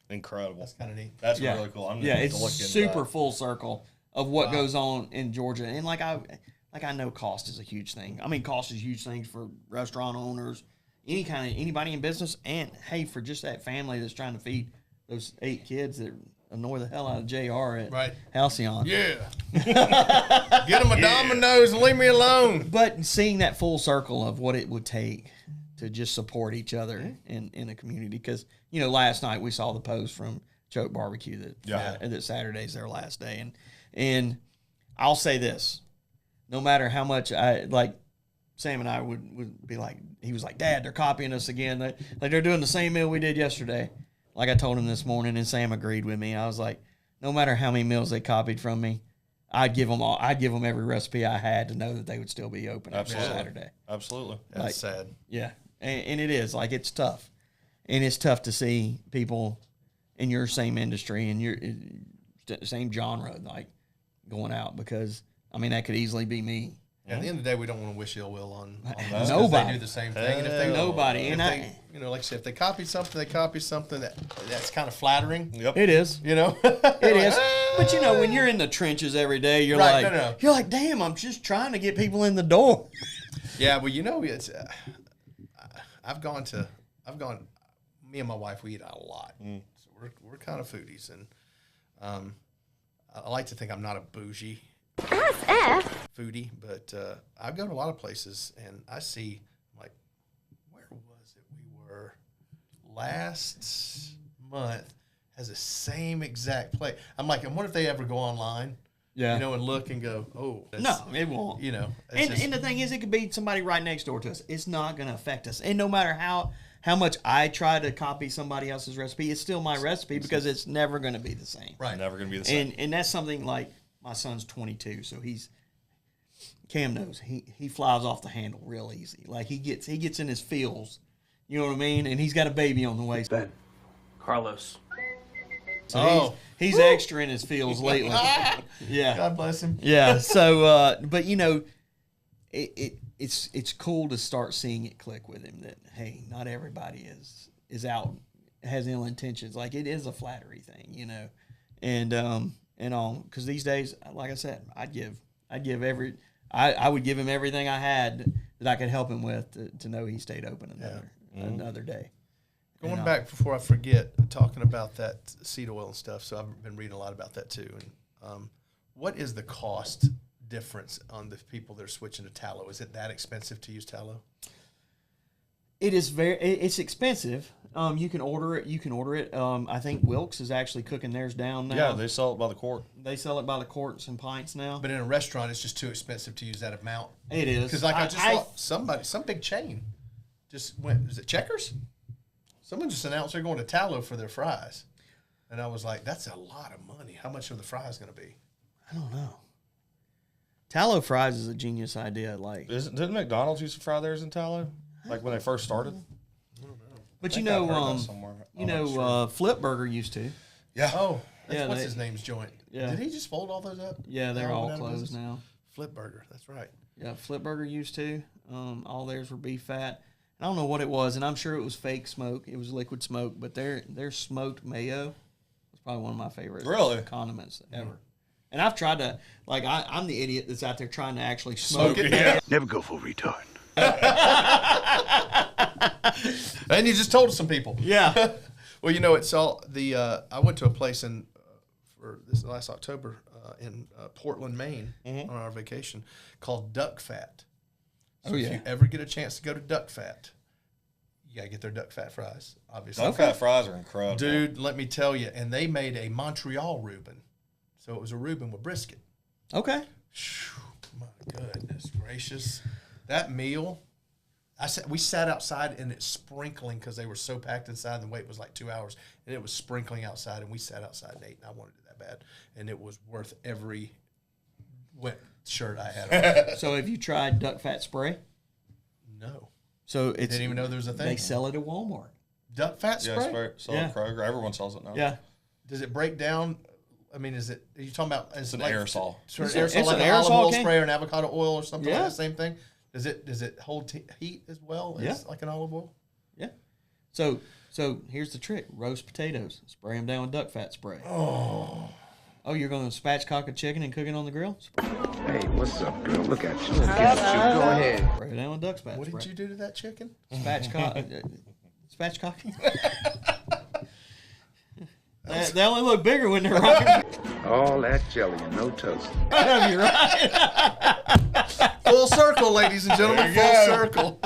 Speaker 5: Incredible.
Speaker 2: That's kind of neat.
Speaker 5: That's really cool.
Speaker 1: It's super full circle of what goes on in Georgia. And like I know cost is a huge thing. I mean, cost is a huge thing for restaurant owners, anybody in business, and hey, for just that family that's trying to feed those 8 kids that annoy the hell out of JR at Halcyon.
Speaker 2: Yeah. Get them a Domino's and leave me alone.
Speaker 1: But seeing that full circle of what it would take to just support each other in a community. Because, you know, last night we saw the post from Choke Barbecue that Saturday's their last day. And I'll say this, no matter how much Sam and I would be like, he was like, Dad, they're copying us again. They're doing the same meal we did yesterday. Like I told him this morning, and Sam agreed with me. I was like, no matter how many meals they copied from me, I'd give them every recipe I had to know that they would still be open after Saturday.
Speaker 5: Absolutely.
Speaker 2: That's sad.
Speaker 1: Yeah. And it is. Like, it's tough. And it's tough to see people in your same industry and your same genre, like, going out because, I mean, that could easily be me.
Speaker 2: Yeah, at the end of the day, we don't want to wish ill will on
Speaker 1: nobody.
Speaker 2: They do the same thing. And if they
Speaker 1: nobody.
Speaker 2: Like I said, if they copy something that's kind of flattering.
Speaker 5: Yep.
Speaker 1: It is.
Speaker 2: You know?
Speaker 1: It is. But, you know, when you're in the trenches every day, you're you're like, damn, I'm just trying to get people in the door.
Speaker 2: Yeah, well, you know, it's me and my wife, we eat out a lot. So we're kind of foodies. And I like to think I'm not a bougie foodie, but I go to a lot of places and I see, like, where was it? We were last month has the same exact place. I'm like, I wonder if they ever go online.
Speaker 1: Yeah.
Speaker 2: You know, and look and go, oh.
Speaker 1: No, it won't.
Speaker 2: You know.
Speaker 1: And the thing is, it could be somebody right next door to us. It's not going to affect us. And no matter how much I try to copy somebody else's recipe, it's still my recipe because it's never going to be the same.
Speaker 2: Right.
Speaker 5: Never going to be the same.
Speaker 1: And that's something like my son's 22, so Cam knows. He flies off the handle real easy. Like, he gets in his feels. You know what I mean? And he's got a baby on the way.
Speaker 12: Ben. Carlos.
Speaker 1: So he's extra in his feels lately. Yeah.
Speaker 2: God bless him.
Speaker 1: Yeah. So, but you know, it's cool to start seeing it click with him that, hey, not everybody is out, has ill intentions. Like, it is a flattery thing, you know, and all, because these days, like I said, I would give him everything I had that I could help him with to know he stayed open another day.
Speaker 2: Going back before I forget, talking about that seed oil and stuff. So I've been reading a lot about that too. And what is the cost difference on the people that are switching to tallow? Is it that expensive to use tallow?
Speaker 1: It is it's expensive. You can order it. I think Wilkes is actually cooking theirs down now.
Speaker 5: Yeah, they sell it by the quart.
Speaker 1: They sell it by the quarts and pints now.
Speaker 2: But in a restaurant, it's just too expensive to use that amount.
Speaker 1: It is.
Speaker 2: Because like I just saw some big chain just went, is it Checkers? Someone just announced they're going to Tallow for their fries. And I was like, that's a lot of money. How much are the fries going to be?
Speaker 1: I don't know. Tallow fries is a genius idea.
Speaker 5: Didn't McDonald's used to fry theirs in tallow? Like when they first started?
Speaker 1: I don't know. But Flip Burger used to.
Speaker 5: Yeah.
Speaker 2: Oh, what's his name's joint?
Speaker 1: Yeah.
Speaker 2: Did he just fold all those up?
Speaker 1: Yeah, they're all closed now.
Speaker 2: Flip Burger, that's right.
Speaker 1: Yeah, Flip Burger used to. All theirs were beef fat. I don't know what it was, and I'm sure it was fake smoke. It was liquid smoke, but their smoked mayo was probably one of my favorite condiments ever. And I've tried to, I'm the idiot that's out there trying to actually smoke it.
Speaker 7: Yeah. Never go for a retard.
Speaker 2: And you just told some people.
Speaker 1: Yeah.
Speaker 2: Well, it's all I went to a place for this last October in Portland, Maine, on our vacation, called Duck Fat. So if you ever get a chance to go to Duck Fat, you got to get their duck fat fries, obviously.
Speaker 5: Duck fat fries are incredible.
Speaker 2: Dude, let me tell you. And they made a Montreal Reuben. So it was a Reuben with brisket.
Speaker 1: Okay.
Speaker 2: My goodness gracious. That meal, we sat outside and it's sprinkling because they were so packed inside and the wait was like 2 hours. And it was sprinkling outside and we sat outside and ate and I wanted it that bad. And it was worth every wet shirt I had on.
Speaker 1: So have you tried duck fat spray?
Speaker 2: No.
Speaker 1: So it's
Speaker 2: didn't even know there was a thing.
Speaker 1: They sell it at Walmart.
Speaker 2: Duck fat spray?
Speaker 5: Yeah, sell it at Kroger. Everyone sells it now.
Speaker 1: Yeah.
Speaker 2: Does it break down? I mean, are you talking about?
Speaker 5: It's an aerosol.
Speaker 2: It's like an olive oil spray or an avocado oil or something like the same thing? Does it hold heat as well as like an olive oil?
Speaker 1: Yeah. So here's the trick. Roast potatoes. Spray them down with duck fat spray. Oh, you're going to spatchcock a chicken and cook it on the grill?
Speaker 7: Hey, what's up, girl? Look at you. Go ahead.
Speaker 1: Spray it down with duck fat spray.
Speaker 2: What did you do to that chicken?
Speaker 1: Spatchcock. They only look bigger when they're rocking.
Speaker 7: All that jelly and no toast.
Speaker 1: You're right.
Speaker 2: Full circle, ladies and gentlemen. Full circle.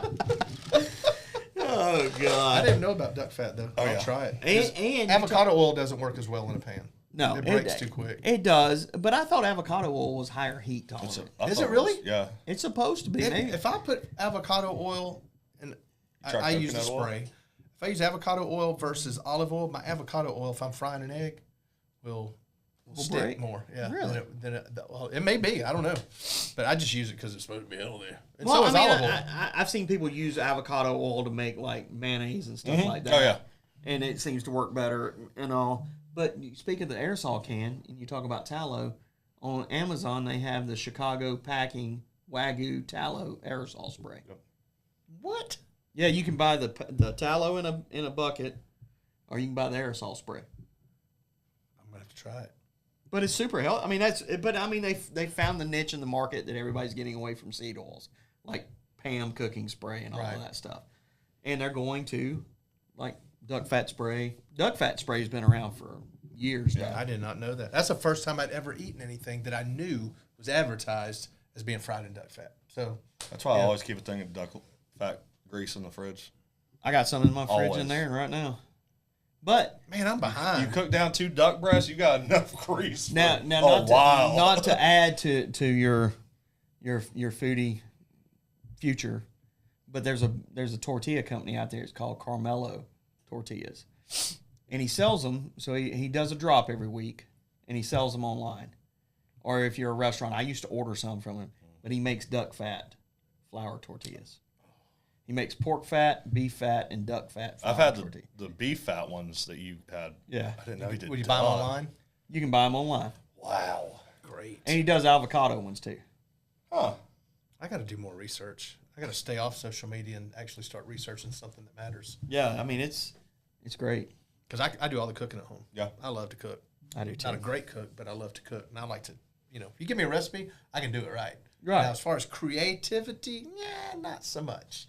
Speaker 1: Oh, God.
Speaker 2: I didn't know about duck fat, though. I'll try it. And avocado oil doesn't work as well in a pan.
Speaker 1: No.
Speaker 2: It breaks too quick.
Speaker 1: It does, but I thought avocado oil was higher heat tolerant.
Speaker 2: Is it really?
Speaker 5: Yeah.
Speaker 1: It's supposed to be.
Speaker 2: If I put avocado oil, and I use the spray. If I use avocado oil versus olive oil, my avocado oil, if I'm frying an egg, will stick
Speaker 1: break
Speaker 2: more. Yeah.
Speaker 1: Really?
Speaker 2: Well, it may be. I don't know. But I just use it because it's supposed to be healthy. And
Speaker 1: well,
Speaker 2: so is olive oil.
Speaker 1: I've seen people use avocado oil to make mayonnaise and stuff like that.
Speaker 5: Oh, yeah.
Speaker 1: And it seems to work better and all. But speak of the aerosol can, and you talk about tallow, on Amazon they have the Chicago Packing Wagyu Tallow aerosol spray.
Speaker 2: What?
Speaker 1: Yeah, you can buy the tallow in a bucket, or you can buy the aerosol spray.
Speaker 2: I'm gonna have to try it.
Speaker 1: But it's super healthy. I mean they found the niche in the market that everybody's getting away from seed oils, like Pam cooking spray and all of that stuff, and they're going to like duck fat spray. Duck fat spray has been around for years now.
Speaker 2: I did not know that. That's the first time I'd ever eaten anything that I knew was advertised as being fried in duck fat. So
Speaker 5: that's why I always keep a thing of duck fat grease in the fridge.
Speaker 1: I got some in my fridge in there right now. But
Speaker 2: man, I'm behind.
Speaker 5: You cook down 2 duck breasts, you got enough grease.
Speaker 1: Now, not to add to your foodie future, but there's a tortilla company out there. It's called Carmelo Tortillas, and he sells them. So he does a drop every week, and he sells them online. Or if you're a restaurant, I used to order some from him, but he makes duck fat flour tortillas. He makes pork fat, beef fat, and duck fat.
Speaker 5: I've had the beef fat ones that you had.
Speaker 1: Yeah.
Speaker 5: I didn't know he did.
Speaker 2: Would you buy them online?
Speaker 1: You can buy them online.
Speaker 2: Wow. Great.
Speaker 1: And he does avocado ones too.
Speaker 2: Huh. I got to do more research. I got to stay off social media and actually start researching something that matters.
Speaker 1: Yeah, I mean, it's great.
Speaker 2: Because I do all the cooking at home.
Speaker 5: Yeah.
Speaker 2: I love to cook.
Speaker 1: I do too.
Speaker 2: Not a great cook, but I love to cook. And I like to, if you give me a recipe, I can do it right.
Speaker 1: Right.
Speaker 2: Now, as far as creativity, not so much.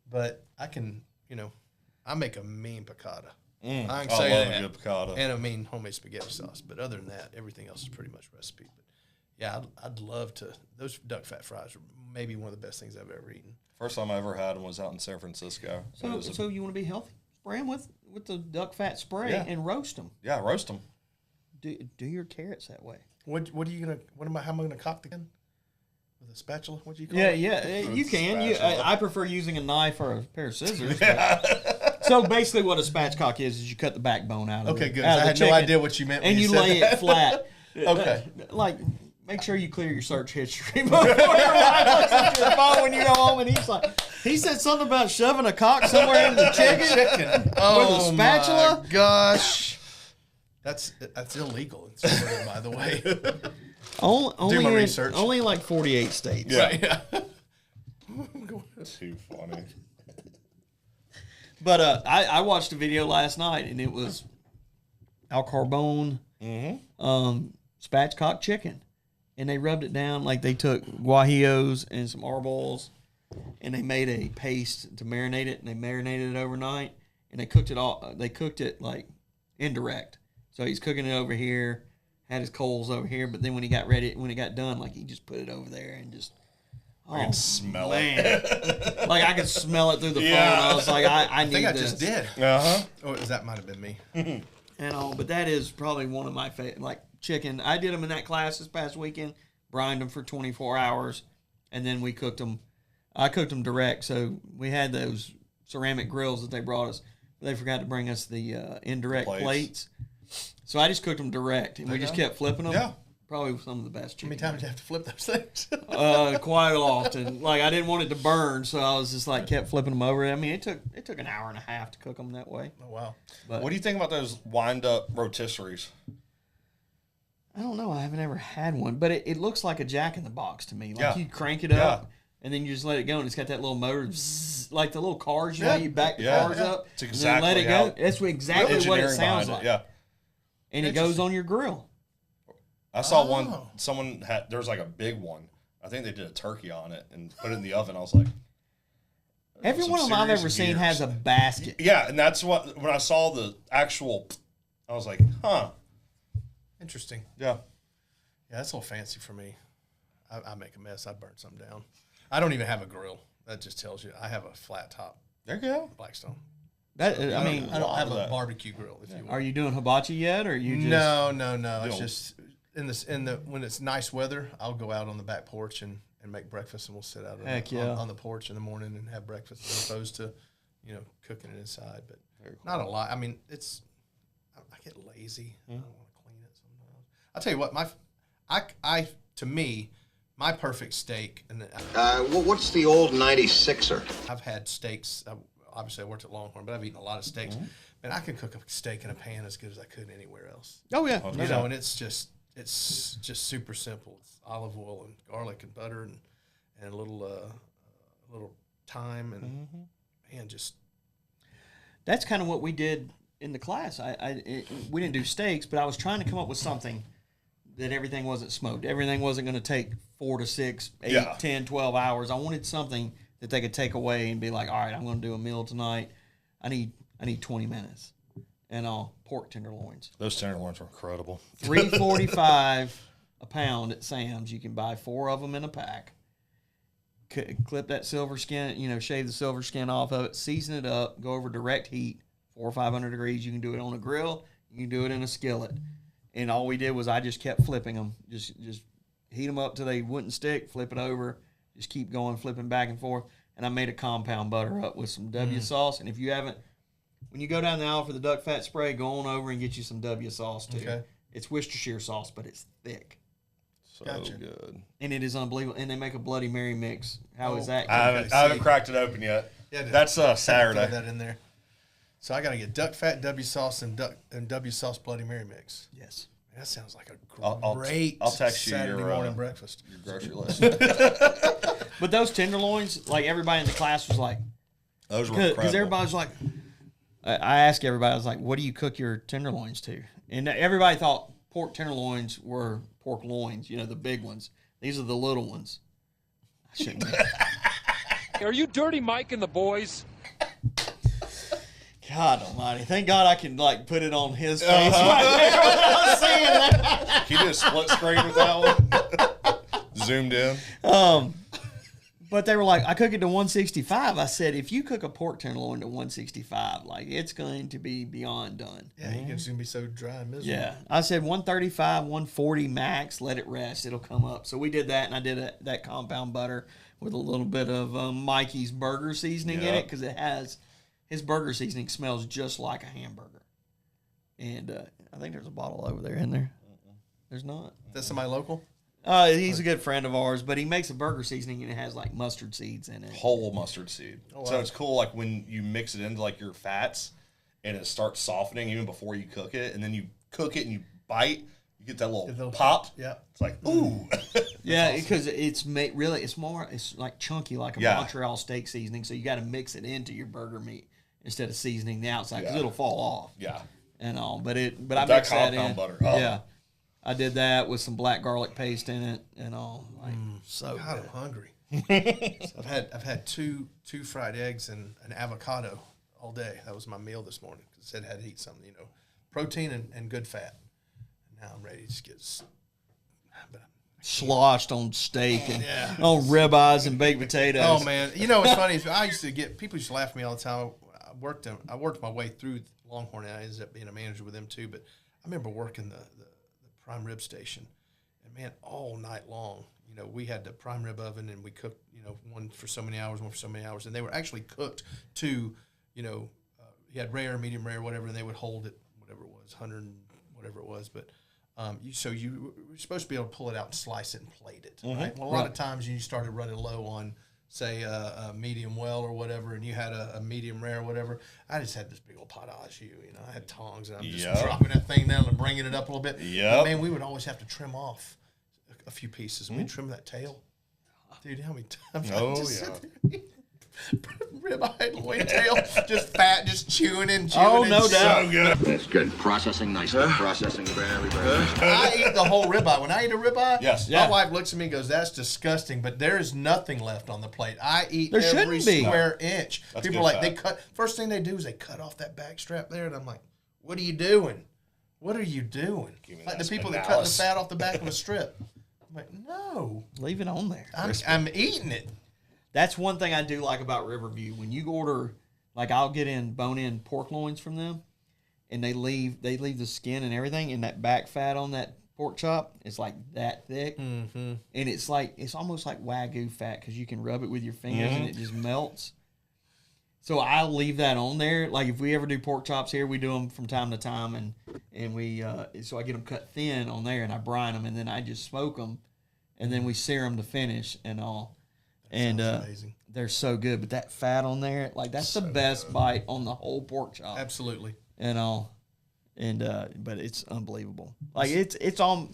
Speaker 2: But I can, I make a mean piccata. I can say
Speaker 5: love
Speaker 2: that.
Speaker 5: a good piccata.
Speaker 2: And a mean homemade spaghetti sauce. But other than that, everything else is pretty much recipe. But yeah, I'd love to. Those duck fat fries are maybe one of the best things I've ever eaten.
Speaker 5: First time I ever had them was out in San Francisco.
Speaker 1: So you want to be healthy? Spray them with the duck fat spray and roast them.
Speaker 5: Yeah, roast them.
Speaker 1: Do your carrots that way.
Speaker 2: How am I gonna cock the gun? With a spatula? What do you call
Speaker 1: Yeah,
Speaker 2: it?
Speaker 1: yeah, you can. I prefer using a knife or a pair of scissors. So basically, what a spatchcock is you cut the backbone out of it.
Speaker 2: Okay, good. I had no idea what you meant.
Speaker 1: And you lay it flat.
Speaker 2: Okay.
Speaker 1: Like, make sure you clear your search history before your wife looks at your phone when you go home, and he's like, he said something about shoving a cock somewhere in the chicken. With a spatula.
Speaker 2: My gosh. That's illegal in Florida, by the way.
Speaker 1: Only
Speaker 2: my research.
Speaker 1: Only like 48 states.
Speaker 5: Yeah.
Speaker 2: Right, yeah.
Speaker 5: Too funny.
Speaker 1: But I watched a video last night, and it was Al Carbone spatchcock chicken. And they rubbed it down like they took guajillos and some arbols, and they made a paste to marinate it, and they marinated it overnight, and they cooked it like indirect. So he's cooking it over here, had his coals over here, but then when it got done, like he just put it over there and just.
Speaker 5: I can smell
Speaker 1: it. Like I could smell it through the phone. I was like, I need
Speaker 2: think I
Speaker 1: this.
Speaker 2: just did. Oh, that might have been me.
Speaker 1: But that is probably one of my favorite. Like chicken, I did them in that class this past weekend. Brined them for 24 hours, and then we cooked them. I cooked them direct. So we had those ceramic grills that they brought us. They forgot to bring us the indirect plates. So I just cooked them direct, and we just kept flipping them.
Speaker 2: Yeah.
Speaker 1: Probably some of the best chicken.
Speaker 2: How many times did you have to flip those things?
Speaker 1: Quite often. Like I didn't want it to burn, so I was just like kept flipping them over. I mean, it took an hour and a half to cook them that way.
Speaker 2: Oh wow!
Speaker 1: But
Speaker 5: what do you think about those wind up rotisseries?
Speaker 1: I don't know. I haven't ever had one, but it looks like a Jack in the Box to me. Like you crank it up, and then you just let it go, and it's got that little motor, like the little cars. You know, you back the cars up,
Speaker 5: it's exactly
Speaker 1: and then let it go. That's exactly what it sounds like.
Speaker 5: Yeah,
Speaker 1: and it goes on your grill.
Speaker 5: I saw one. Someone had. There was like a big one. I think they did a turkey on it and put it in the oven. I was like,
Speaker 1: every one of them I've ever seen has a basket.
Speaker 5: Yeah, and that's what when I saw the actual, I was like, huh,
Speaker 2: interesting.
Speaker 5: Yeah,
Speaker 2: that's a little fancy for me. I make a mess. I burn something down. I don't even have a grill. That just tells you I have a flat top.
Speaker 5: There you go,
Speaker 2: Blackstone.
Speaker 1: That
Speaker 2: I mean, I don't have a barbecue grill. If you want.
Speaker 1: Are you doing hibachi yet, or you just
Speaker 2: no? It's just when it's nice weather, I'll go out on the back porch and make breakfast, and we'll sit out on the porch in the morning and have breakfast, as opposed to cooking it inside. But not a lot. I mean, I get lazy. I don't want to clean it sometimes. I'll tell you what, to me, my perfect steak. And
Speaker 7: what's the old 96er?
Speaker 2: I've had steaks. Obviously, I worked at Longhorn, but I've eaten a lot of steaks. And I can cook a steak in a pan as good as I could anywhere else.
Speaker 1: Oh yeah,
Speaker 2: and it's just super simple. It's olive oil and garlic and butter and a little thyme and man, just.
Speaker 1: That's kind of what we did in the class. We didn't do steaks, but I was trying to come up with something that everything wasn't smoked. Everything wasn't going to take 4 to 6, 8, 10, 12 hours. I wanted something that they could take away and be like, all right, I'm going to do a meal tonight. I need 20 minutes. And pork tenderloins.
Speaker 5: Those tenderloins were incredible.
Speaker 1: $3.45 a pound at Sam's. You can buy 4 of them in a pack. Clip that silver skin, shave the silver skin off of it, season it up, go over direct heat, 400 or 500 degrees. You can do it on a grill. You can do it in a skillet. And all we did was I just kept flipping them. Just heat them up till they wouldn't stick, flip it over, just keep going, flipping back and forth. And I made a compound butter up with some W sauce. And if you haven't, when you go down the aisle for the duck fat spray, go on over and get you some W sauce too. Okay. It's Worcestershire sauce, but it's thick.
Speaker 5: So good.
Speaker 1: And it is unbelievable. And they make a Bloody Mary mix. How is that?
Speaker 5: I haven't cracked it open yet. Yeah, that's Saturday.
Speaker 2: Throw that in there. So I got to get duck fat, W sauce, and W sauce Bloody Mary mix.
Speaker 1: Yes.
Speaker 2: That sounds like a great
Speaker 5: I'll text you
Speaker 2: Saturday morning breakfast.
Speaker 5: Your grocery list.
Speaker 1: But those tenderloins, like everybody in the class was like,
Speaker 5: those were incredible.
Speaker 1: Because everybody's like, I asked everybody, I was like, what do you cook your tenderloins to? And everybody thought pork tenderloins were pork loins, the big ones. These are the little ones. I shouldn't be.
Speaker 13: Are you Dirty Mike and the boys?
Speaker 1: God almighty. Thank God I can, put it on his face right there without seeing that.
Speaker 5: Can you do a split screen with that one? Zoomed in.
Speaker 1: But they were like, I cook it to 165. I said, if you cook a pork tenderloin to 165, like it's going to be beyond done.
Speaker 2: Yeah, it's going to be so dry and miserable.
Speaker 1: Yeah. I said 135, 140 max, let it rest. It'll come up. So we did that, and I did that compound butter with a little bit of Mikey's burger seasoning in it because his burger seasoning smells just like a hamburger. And I think there's a bottle over there in there. There's not.
Speaker 2: Is that somebody local?
Speaker 1: He's a good friend of ours, but he makes a burger seasoning and it has like mustard seeds in it.
Speaker 5: Whole mustard seed.
Speaker 2: Oh, wow.
Speaker 5: So it's cool like when you mix it into like your fats and it starts softening even before you cook it, and then you cook it and you bite, you get that little pop.
Speaker 2: Yeah.
Speaker 5: It's like, ooh.
Speaker 1: Yeah, because it's like chunky like a Montreal steak seasoning, so you got to mix it into your burger meat instead of seasoning the outside because it'll fall off.
Speaker 5: Yeah.
Speaker 1: And all, but I mixed that in.
Speaker 5: Butter.
Speaker 1: Yeah. I did that with some black garlic paste in it and all. Like, so
Speaker 2: God,
Speaker 1: good.
Speaker 2: I'm hungry. I've had two fried eggs and an avocado all day. That was my meal this morning. I said I had to eat something, protein and good fat. And now I'm ready to just get
Speaker 1: sloshed on steak and on ribeyes and baked potatoes.
Speaker 2: Oh man, what's funny is I used to get people used to laugh at me all the time. I worked my way through Longhorn, and I ended up being a manager with them too. But I remember working the prime rib station, and man, all night long, we had the prime rib oven, and we cooked, one for so many hours, one for so many hours, and they were actually cooked to, you had rare, medium rare, whatever, and they would hold it, whatever it was, 100, whatever it was, but. You were supposed to be able to pull it out and slice it and plate it. Right? Well, a lot of times you started running low on, say, a medium well or whatever, and you had a medium rare or whatever. I just had this big old pot au jus. I had tongs, and I'm just dropping that thing down and bringing it up a little bit.
Speaker 5: Yeah.
Speaker 2: Man, we would always have to trim off a few pieces. We'd trim that tail. Dude, how many times? Ribeye, loin tail, just fat, just chewing and chewing.
Speaker 1: Oh, no doubt.
Speaker 7: So good. That's good. Processing nicely. Processing very, very nice.
Speaker 2: I eat the whole ribeye. When I eat a ribeye,
Speaker 5: yes.
Speaker 2: My wife looks at me and goes, "That's disgusting," but there is nothing left on the plate. I eat
Speaker 1: there
Speaker 2: every square inch.
Speaker 5: That's
Speaker 2: people are like, they cut. First thing they do is they cut off that back strap there, and I'm like, "What are you doing? What are you doing?" Like the people that cut the fat off the back of a strip. I'm like, no,
Speaker 1: leave it on there.
Speaker 2: I'm eating it.
Speaker 1: That's one thing I do like about Riverview. When you order, like I'll get in bone-in pork loins from them, and they leave the skin and everything, and that back fat on that pork chop, it's like that thick, and it's almost like Wagyu fat because you can rub it with your fingers and it just melts. So I'll leave that on there. Like if we ever do pork chops here, we do them from time to time, and we so I get them cut thin on there, and I brine them, and then I just smoke them, and then we sear them to finish and all. And they're so good, but that fat on there, like that's the best bite on the whole pork chop.
Speaker 2: Absolutely.
Speaker 1: And all, and but it's unbelievable. Like it's on.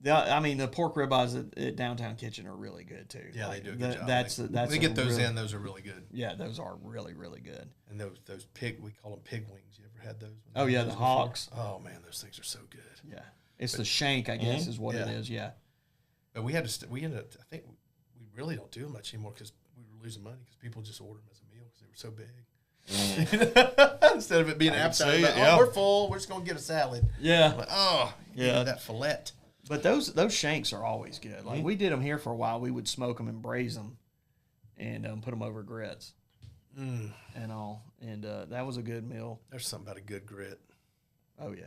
Speaker 1: I mean, the pork ribeyes at Downtown Kitchen are really good too.
Speaker 2: Yeah,
Speaker 1: like,
Speaker 2: they do a good job.
Speaker 1: That's
Speaker 2: they get those in. Those are really good.
Speaker 1: Yeah, those are really really good.
Speaker 2: And those pig, we call them pig wings. You ever had those?
Speaker 1: Oh yeah, the hocks.
Speaker 2: Oh man, those things are so good.
Speaker 1: Yeah, it's the shank, I guess, is what it is. Yeah. But
Speaker 2: we ended up. I think we really don't do them much anymore because we were losing money because people just ordered them as a meal because they were so big. Instead of it being an appetizer, we're full. We're just gonna get a salad.
Speaker 1: Yeah.
Speaker 2: Like, that fillet.
Speaker 1: But those shanks are always good. Like we did them here for a while. We would smoke them and braise them, and put them over grits, and all. And that was a good meal.
Speaker 2: There's something about a good grit.
Speaker 1: Oh yeah,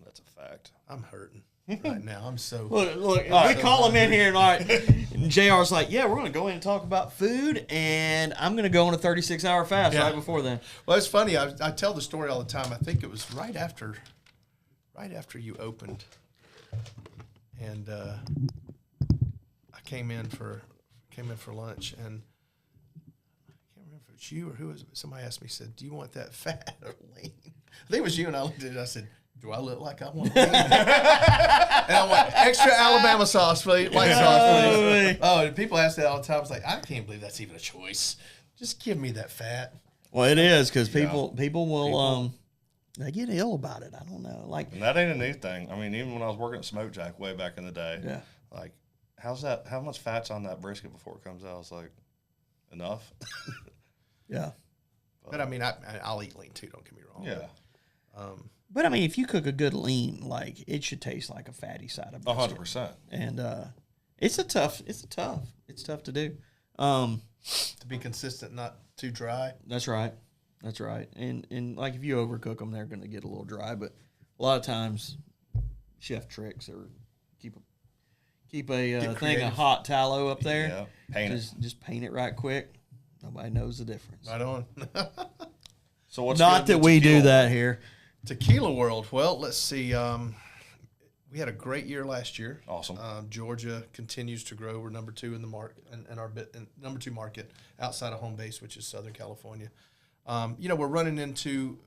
Speaker 5: that's a fact.
Speaker 2: I'm hurting right now. I'm so
Speaker 1: look. We call him in here, and all right. And JR's like, yeah, we're gonna go in and talk about food, and I'm gonna go on a 36-hour fast right before then.
Speaker 2: Well, it's funny. I tell the story all the time. I think it was right after you opened. And I came in for lunch, and I can't remember if it was you or who was it. Somebody asked me, said, "Do you want that fat or lean?" I think it was you, and I looked at it. I said, "Do I look like I want lean?" And I went, "Extra Alabama sauce, please. White sauce, please." Oh, and people ask that all the time. I was like, I can't believe that's even a choice. Just give me that fat.
Speaker 1: Well, it is because people will they get ill about it. I don't know. Like,
Speaker 5: and that ain't a new thing. I mean, even when I was working at Smoke Jack way back in the day, like, how much fat's on that brisket before it comes out? I was like, enough.
Speaker 1: Yeah.
Speaker 2: But I mean, I'll eat lean too. Don't get me wrong.
Speaker 5: Yeah.
Speaker 1: But I mean, if you cook a good lean, like it should taste like a fatty side of brisket.
Speaker 5: 100%.
Speaker 1: And it's tough to do.
Speaker 2: To be consistent, not too dry.
Speaker 1: That's right. And like if you overcook them, they're going to get a little dry. But a lot of times, chef tricks or keep a thing of hot tallow up there.
Speaker 5: Yeah,
Speaker 1: just paint it right quick. Nobody knows the difference.
Speaker 2: Right on.
Speaker 5: So what's
Speaker 1: not that we do that here.
Speaker 2: Tequila world. Well, let's see. We had a great year last year.
Speaker 5: Awesome.
Speaker 2: Georgia continues to grow. We're number 2 in the market, in our number 2 market outside of home base, which is Southern California. We're running into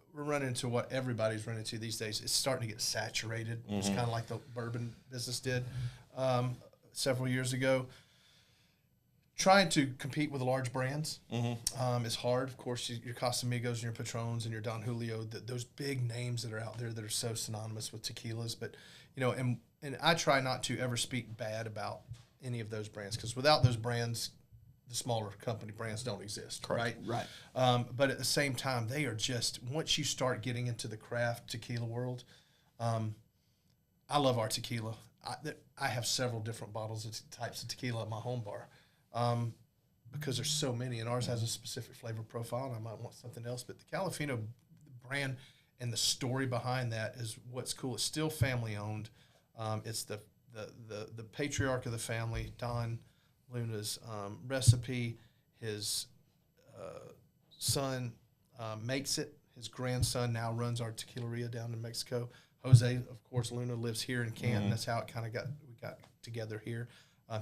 Speaker 2: what everybody's running into these days. It's starting to get saturated. Mm-hmm. It's kind of like the bourbon business did several years ago. Trying to compete with the large brands is hard. Of course, your Casamigos and your Patrons and your Don Julio, those big names that are out there that are so synonymous with tequilas. But, and I try not to ever speak bad about any of those brands because without those brands, the smaller company brands don't exist,
Speaker 1: Correct.
Speaker 2: Right? But at the same time, they are just, once you start getting into the craft tequila world, I love our tequila. I have several different bottles of types of tequila at my home bar. Because there's so many, and ours has a specific flavor profile, and I might want something else. But the Califino brand and the story behind that is what's cool. It's still family owned. It's the patriarch of the family, Don Luna's recipe. His son makes it. His grandson now runs our tequileria down in Mexico. Jose, of course, Luna lives here in Canton. Mm-hmm. That's how it kind of we got together here.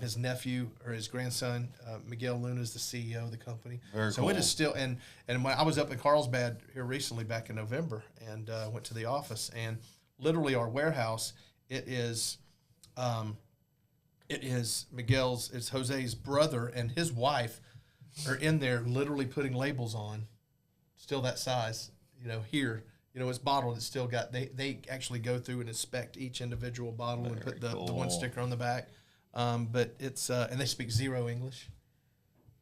Speaker 2: His nephew or his grandson, Miguel Luna, is the CEO of the company.
Speaker 5: Very
Speaker 2: so
Speaker 5: cool.
Speaker 2: It is still, and when I was up in Carlsbad here recently back in November and went to the office, and literally our warehouse, it's Jose's brother and his wife are in there literally putting labels on, still that size, here. It's bottled. It's still got, they actually go through and inspect each individual bottle and put the one sticker on the back. But it's and they speak zero English,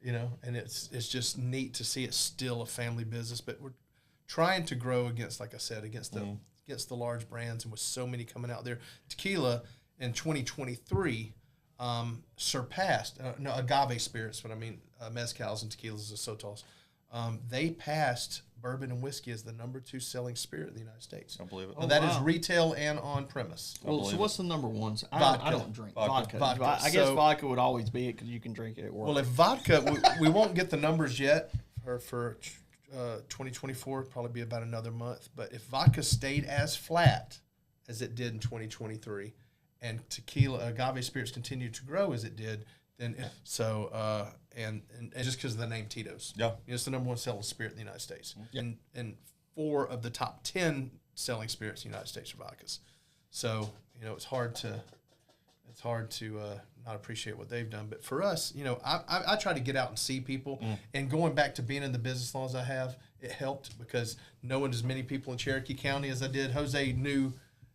Speaker 2: and it's just neat to see it's still a family business. But we're trying to grow against, like I said, against the large brands, and with so many coming out there. Tequila in 2023 surpassed agave spirits. What I mean, mezcals and tequilas and sotos. They passed bourbon and whiskey as the number 2 selling spirit in the United States.
Speaker 5: I believe it.
Speaker 2: And that is retail and on premise.
Speaker 1: Well, so what's the number one?
Speaker 2: Vodka.
Speaker 1: I don't drink
Speaker 2: vodka.
Speaker 1: I guess vodka would always be it because you can drink it at work.
Speaker 2: Well, if vodka, we won't get the numbers yet for 2024. Probably be about another month. But if vodka stayed as flat as it did in 2023, and tequila, agave spirits continued to grow as it did, then and just because of the name Tito's, it's the number 1 selling spirit in the United States, and 4 of the top 10 selling spirits in the United States are vodkas. So it's hard to not appreciate what they've done. But for us, I try to get out and see people, and going back to being in the business as long as I have, it helped because knowing as many people in Cherokee County as I did, Jose knew.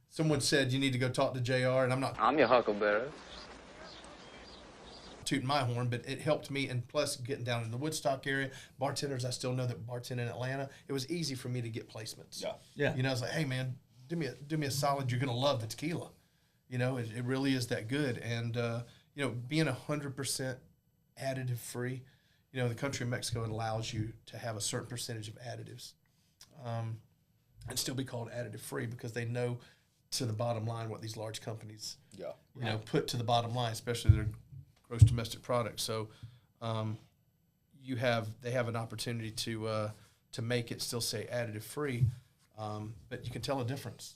Speaker 2: Someone said you need to go talk to JR, and
Speaker 14: I'm your huckleberry.
Speaker 2: Tooting my horn, but it helped me, and plus getting down in the Woodstock area, bartenders I still know that bartend in Atlanta, it was easy for me to get placements.
Speaker 1: Yeah.
Speaker 2: I was like, hey man, do me a solid. You're gonna love the tequila. It really is that good, and being 100% additive free, the country of Mexico allows you to have a certain percentage of additives, and still be called additive free because they know to the bottom line what these large companies, put to the bottom line, especially their gross domestic product. So, they have an opportunity to make it still say additive free, but you can tell a difference,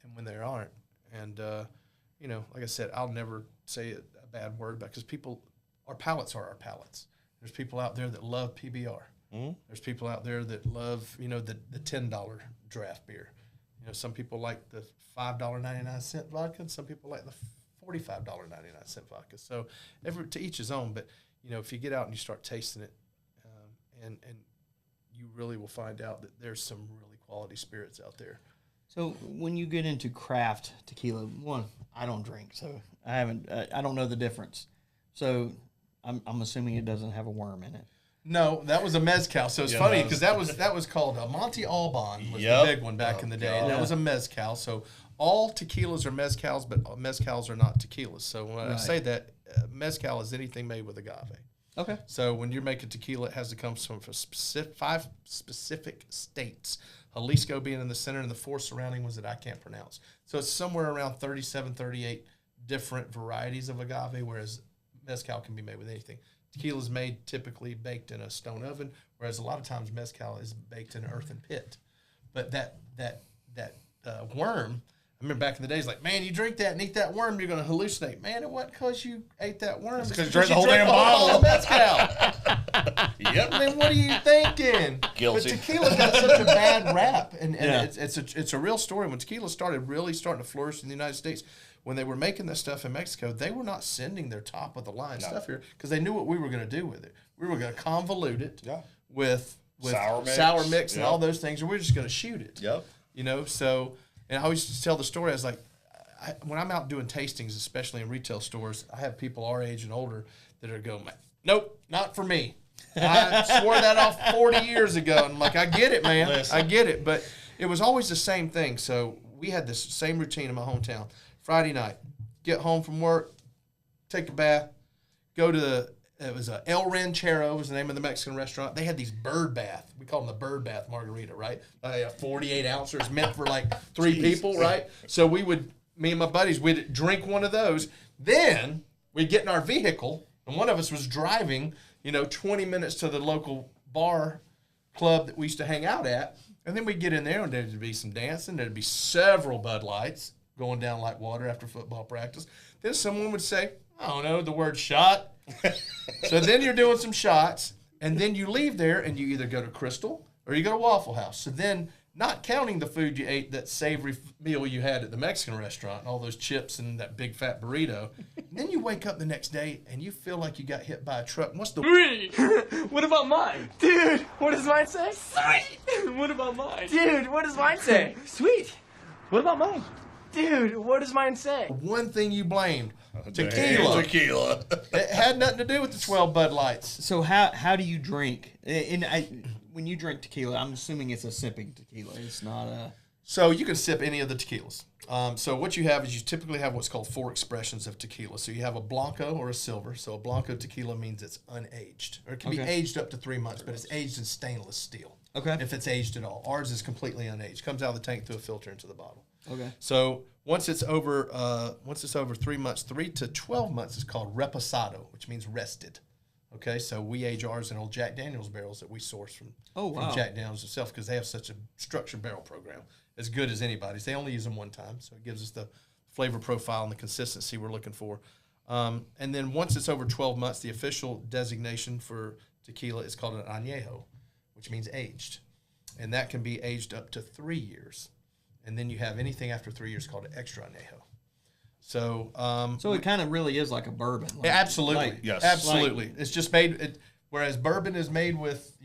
Speaker 2: and when they aren't. And like I said, I'll never say a bad word about, because our palates are our palates. There's people out there that love PBR. Mm-hmm. There's people out there that love the $10 draft beer. Some people like the $5.99 vodka, and some people like the $45.99 vodka. So to each his own. But if you get out and you start tasting it, and you really will find out that there's some really quality spirits out there.
Speaker 1: So when you get into craft tequila, one, I don't drink, so I don't know the difference. So I'm assuming it doesn't have a worm in it.
Speaker 2: No, that was a mezcal. So it's funny because that was called a Monte Alban was the big one back in the day. And that was a mezcal. So all tequilas are mezcals, but mezcals are not tequilas. So when I say that, mezcal is anything made with agave.
Speaker 1: Okay.
Speaker 2: So when you're making tequila, it has to come from 5 specific states. Jalisco being in the center, and the 4 surrounding ones that I can't pronounce. So it's somewhere around 37, 38 different varieties of agave, whereas mezcal can be made with anything. Tequila is made typically baked in a stone oven, whereas a lot of times mezcal is baked in an earthen pit. But that worm, I remember back in the days, like, man, you drink that and eat that worm, you're going to hallucinate. Man, it wasn't because you ate that worm. It's
Speaker 5: because you drank the whole damn bottle.
Speaker 2: Mezcal. Yep. Then what are you thinking?
Speaker 5: Guilty.
Speaker 2: But tequila got such a bad rap, and it's a real story. When tequila started to flourish in the United States, when they were making this stuff in Mexico, they were not sending their top of the line stuff here because they knew what we were going to do with it. We were going to convolute it with sour mix and all those things, and we're just going to shoot it.
Speaker 5: Yep.
Speaker 2: You know, so, and I always used to tell the story. I was like, when I'm out doing tastings, especially in retail stores, I have people our age and older that are going, nope, not for me. I swore that off 40 years ago. And I'm like, I get it, man. Listen. I get it. But it was always the same thing. So we had this same routine in my hometown. Friday night, get home from work, take a bath, go to it was El Ranchero was the name of the Mexican restaurant. They had these bird bath. We call them the bird bath margarita, right? 48 ounces meant for like 3 people, right? So me and my buddies, we'd drink one of those. Then we'd get in our vehicle, and one of us was driving, 20 minutes to the local bar club that we used to hang out at. And then we'd get in there, and there'd be some dancing. There'd be several Bud Lights going down like water after football practice. Then someone would say, I don't know, the word shot. So then you're doing some shots, and then you leave there, and you either go to Crystal or you go to Waffle House. So then, not counting the food you ate, that savory meal you had at the Mexican restaurant, all those chips and that big fat burrito, then you wake up the next day, and you feel like you got hit by a truck. What's the...
Speaker 12: What about mine? Dude, what does mine say? Sweet! What about mine? Dude, what does mine say? Sweet! What about mine? Dude, what does mine say?
Speaker 2: One thing you blamed, tequila.
Speaker 5: Tequila.
Speaker 2: It had nothing to do with the 12 Bud Lights.
Speaker 1: So how do you drink? When you drink tequila, I'm assuming it's a sipping tequila. It's not a...
Speaker 2: So you can sip any of the tequilas. So what you have is you typically have what's called 4 expressions of tequila. So you have a Blanco or a Silver. So a Blanco tequila means it's unaged. Or it can be aged up to 3 months, but it's aged in stainless steel.
Speaker 1: Okay.
Speaker 2: If it's aged at all. Ours is completely unaged. Comes out of the tank through a filter into the bottle.
Speaker 1: Okay.
Speaker 2: So once it's over 3 months, 3 to 12 months is called reposado, which means rested. Okay, so we age ours in old Jack Daniel's barrels that we source from Jack Daniel's itself because they have such a structured barrel program, as good as anybody's. They only use them one time, so it gives us the flavor profile and the consistency we're looking for. And then once it's over 12 months, the official designation for tequila is called an añejo, which means aged. And that can be aged up to 3 years. And then you have anything after 3 years called an extra añejo. So
Speaker 1: it kind of really is like a bourbon.
Speaker 2: Absolutely. Yes. Absolutely. It's just made, whereas bourbon is made with,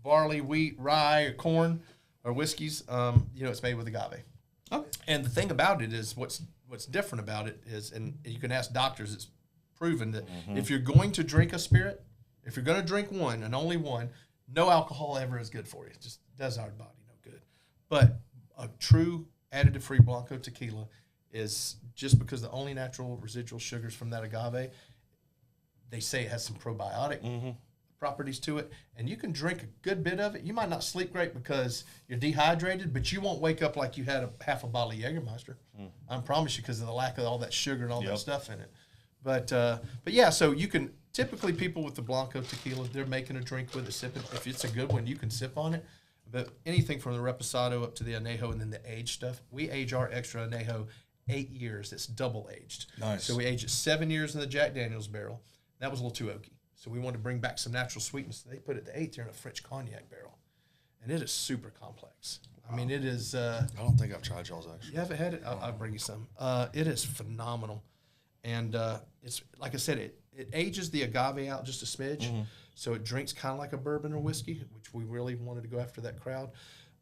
Speaker 2: barley, wheat, rye, or corn, or whiskeys, it's made with agave. Okay. And the thing about it is what's different about it is, and you can ask doctors, it's proven that if you're going to drink a spirit, if you're going to drink one and only one, no alcohol ever is good for you. It just does our body no good. But a true additive-free Blanco tequila is just because the only natural residual sugars from that agave, they say it has some probiotic properties to it, and you can drink a good bit of it. You might not sleep great because you're dehydrated, but you won't wake up like you had half a bottle of Jägermeister. I promise you, because of the lack of all that sugar and all that stuff in it. But yeah, so you can, typically people with the Blanco tequila, they're making a drink with it, sipping. If it's a good one, you can sip on it. But anything from the reposado up to the añejo and then the aged stuff, we age our extra añejo 8 years. It's double aged.
Speaker 5: Nice.
Speaker 2: So we aged it 7 years in the Jack Daniel's barrel. That was a little too oaky. So we wanted to bring back some natural sweetness. They put it the 8th year in a French cognac barrel. And it is super complex. Wow. I mean, it is... I
Speaker 5: don't think I've tried y'all's, actually.
Speaker 2: You haven't had it? I'll bring you some. It is phenomenal. And it's, like I said, it ages the agave out just a smidge. So it drinks kind of like a bourbon or whiskey, which we really wanted to go after that crowd.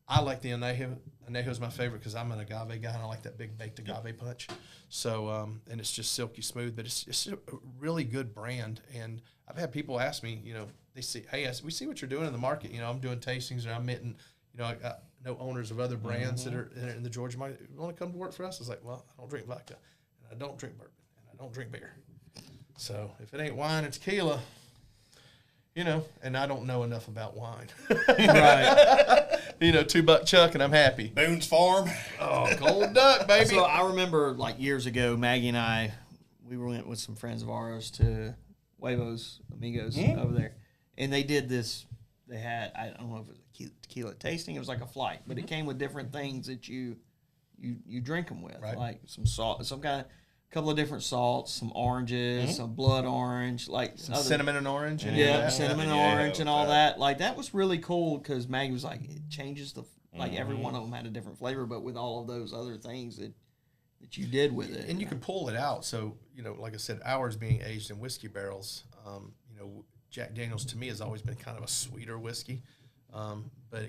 Speaker 2: I like the añejo. Añejo is my favorite because I'm an agave guy, and I like that big baked agave punch. So, and it's just silky smooth, but it's a really good brand. And I've had people ask me, they see, hey, we see what you're doing in the market. You know, I'm doing tastings, or I'm meeting, you know, I got no owners of other brands that are in the Georgia market. You want to come to work for us? It's like, well, I don't drink vodka, and I don't drink bourbon, and I don't drink beer. So if it ain't wine, it's tequila. You know, and I don't know enough about wine.
Speaker 1: Right.
Speaker 2: You know, $2 Chuck, and I'm happy.
Speaker 5: Boone's Farm.
Speaker 2: Oh, cold duck, baby.
Speaker 1: So I remember, like, years ago, Maggie and I, we went with some friends of ours to Huevos Amigos over there. And they did this. They had, I don't know if it was a tequila tasting. It was like a flight. But it came with different things that you drink them with.
Speaker 2: Right.
Speaker 1: Like some salt, some kind of, couple of different salts, some oranges, some blood orange, like
Speaker 2: some cinnamon and orange.
Speaker 1: Cinnamon and orange and all that. Like, that was really cool because Maggie was like, it changes the, like, every one of them had a different flavor, but with all of those other things that you did with it.
Speaker 2: And you can pull it out. So, you know, like I said, ours being aged in whiskey barrels, you know, Jack Daniels to me has always been kind of a sweeter whiskey, but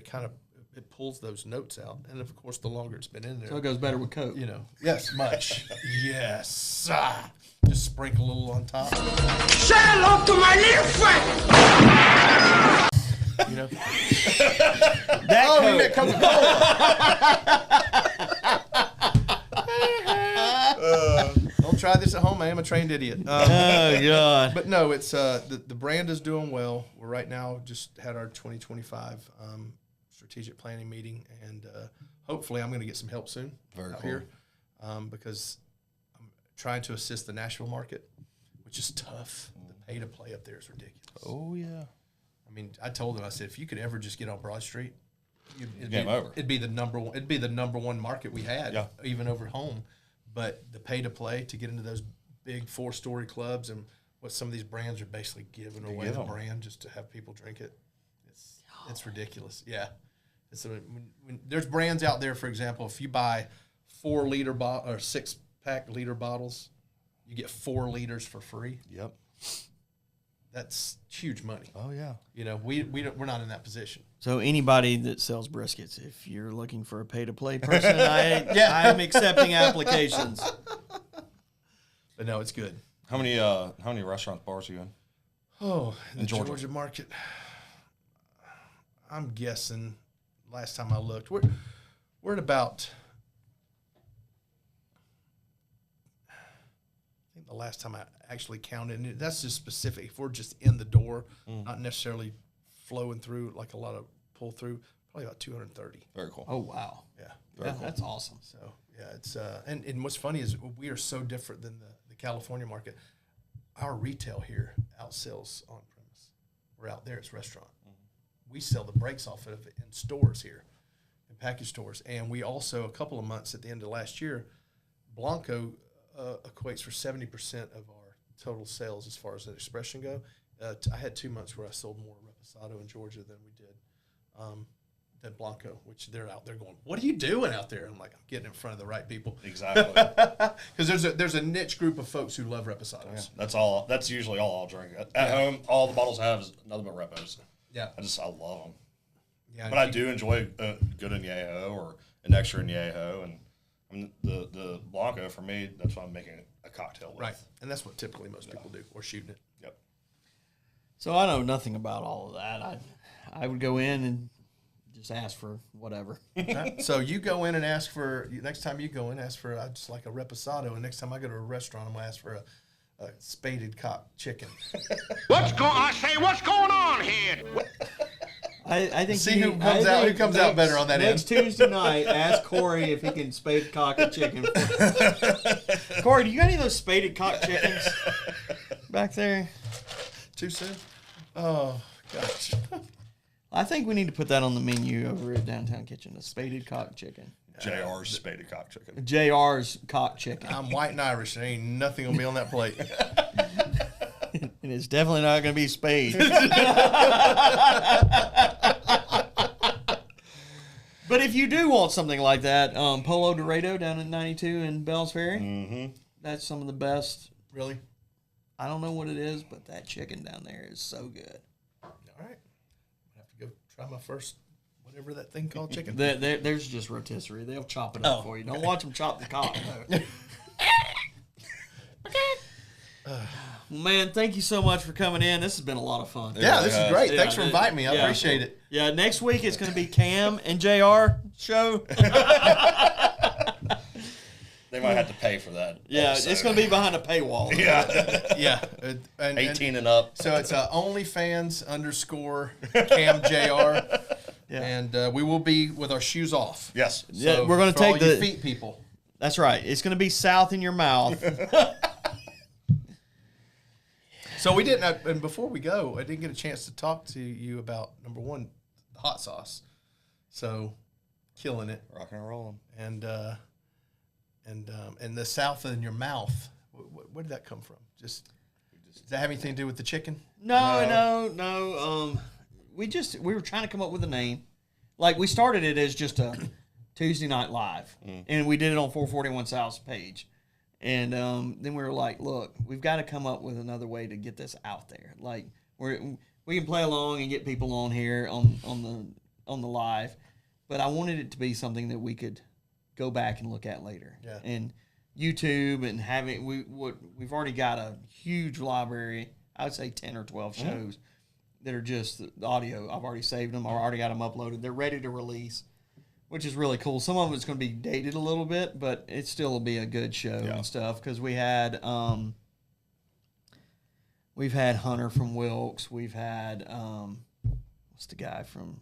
Speaker 2: it pulls those notes out. And, of course, the longer it's been in there.
Speaker 1: So it goes better with Coke.
Speaker 2: You know. Yes, much. Yes. Just sprinkle a little on top.
Speaker 12: Say hello to my little friend!
Speaker 2: You know.
Speaker 1: That
Speaker 2: Coke. You meant Coca-Cola. Don't try this at home. I am a trained idiot.
Speaker 1: Oh, God.
Speaker 2: But no, it's the brand is doing well. We're right now just had our 2025 strategic planning meeting, and hopefully I'm going to get some help soon here because I'm trying to assist the Nashville market, which is tough. The pay to play up there is ridiculous.
Speaker 5: Oh, yeah.
Speaker 2: I mean, I told them, I said, if you could ever just get on Broad Street,
Speaker 5: it'd
Speaker 2: be the number one. It'd be the number one market we had, even over home. But the pay to play to get into those big 4-story clubs and what some of these brands are basically giving away the brand just to have people drink it, it's ridiculous. Yeah. When there's brands out there, for example, if you buy 4-liter or 6-pack liter bottles, you get 4 liters for free.
Speaker 5: Yep.
Speaker 2: That's huge money.
Speaker 5: Oh, yeah.
Speaker 2: You know, we're not in that position.
Speaker 1: So anybody that sells briskets, if you're looking for a pay-to-play person, I'm accepting applications.
Speaker 2: But no, it's good.
Speaker 5: How many restaurants, bars are you in?
Speaker 2: Oh, in the Georgia market. I'm guessing. Last time I looked, we're at about. I think the last time I actually counted, and that's just specific. If we're just in the door, not necessarily flowing through like a lot of pull through, probably about 230.
Speaker 5: Very cool.
Speaker 1: Oh, wow.
Speaker 2: Yeah.
Speaker 1: Very cool. That's awesome.
Speaker 2: So yeah, it's and what's funny is we are so different than the California market. Our retail here outsells on premise. We're out there; it's restaurant. We sell the brakes off of it in stores here, in package stores. And we also, a couple of months at the end of last year, Blanco equates for 70% of our total sales as far as the expression go. I had 2 months where I sold more Reposado in Georgia than we did than Blanco, which they're out there going, what are you doing out there? I'm like, I'm getting in front of the right people.
Speaker 5: Exactly.
Speaker 2: Because there's a niche group of folks who love Reposados.
Speaker 5: Yeah, that's usually all I'll drink. At home, all the bottles I have is nothing but Repos.
Speaker 2: Yeah,
Speaker 5: I love them.
Speaker 2: Yeah,
Speaker 5: but I do enjoy a good añejo or an extra añejo, and I mean, the Blanco for me, that's what I'm making a cocktail with.
Speaker 2: Right, and that's what typically most people do, or shooting it.
Speaker 5: Yep.
Speaker 1: So I know nothing about all of that. I would go in and just ask for whatever.
Speaker 2: So you go in and ask for, next time you go in, ask for just like a Reposado, and next time I go to a restaurant, I'm going to ask for a spaded cock chicken.
Speaker 7: What's going on here?
Speaker 1: I think
Speaker 2: see who comes out better on that
Speaker 1: next
Speaker 2: end.
Speaker 1: Tuesday night, ask Corey if he can spade cock a chicken. Corey, do you got any of those spaded cock chickens back there?
Speaker 2: Too soon? Oh, gosh.
Speaker 1: I think we need to put that on the menu over at Downtown Kitchen, a spaded cock chicken.
Speaker 5: JR's spaded cock chicken.
Speaker 1: JR's cock chicken.
Speaker 2: I'm white and Irish. There ain't nothing going to be on that plate.
Speaker 1: And it's definitely not going to be spade. But if you do want something like that, Polo Dorado down at 92 in Bells Ferry, that's some of the best.
Speaker 2: Really?
Speaker 1: I don't know what it is, but that chicken down there is so good.
Speaker 2: All right. I have to go try my first, whatever that thing called chicken.
Speaker 1: There's just rotisserie. They'll chop it up for you. Don't watch them chop the cock. Well, man, thank you so much for coming in. This has been a lot of fun.
Speaker 2: Yeah, this is great. Thanks for inviting me. I appreciate it.
Speaker 1: Yeah, next week it's going to be Cam and JR show.
Speaker 5: They might have to pay for that.
Speaker 1: Yeah,
Speaker 5: also.
Speaker 1: it's going to be behind a paywall.
Speaker 5: Yeah.
Speaker 2: Yeah.
Speaker 5: 18 and up.
Speaker 2: So it's OnlyFans _ CamJR. Yeah. And we will be with our shoes off.
Speaker 5: Yes.
Speaker 2: So
Speaker 1: yeah, we're going to take
Speaker 2: the feet people.
Speaker 1: That's right. It's going to be south in your mouth.
Speaker 2: So we didn't, and before we go, I didn't get a chance to talk to you about, number one, the hot sauce. So, killing it.
Speaker 5: Rocking and rolling.
Speaker 2: And the south in your mouth, where did that come from? Does that have anything to do with the chicken?
Speaker 1: No. We were trying to come up with a name. Like, we started it as just a Tuesday Night Live, and we did it on 441 South's page. And then we were like, look, we've got to come up with another way to get this out there. Like, we can play along and get people on here on the live, but I wanted it to be something that we could go back and look at later.
Speaker 2: Yeah.
Speaker 1: And YouTube and having we've already got a huge library. I would say 10 or 12 shows that are just the audio. I've already saved them. I've already got them uploaded. They're ready to release, which is really cool. Some of it's going to be dated a little bit, but it still will be a good show and stuff, because we've had Hunter from Wilkes. We've had what's the guy from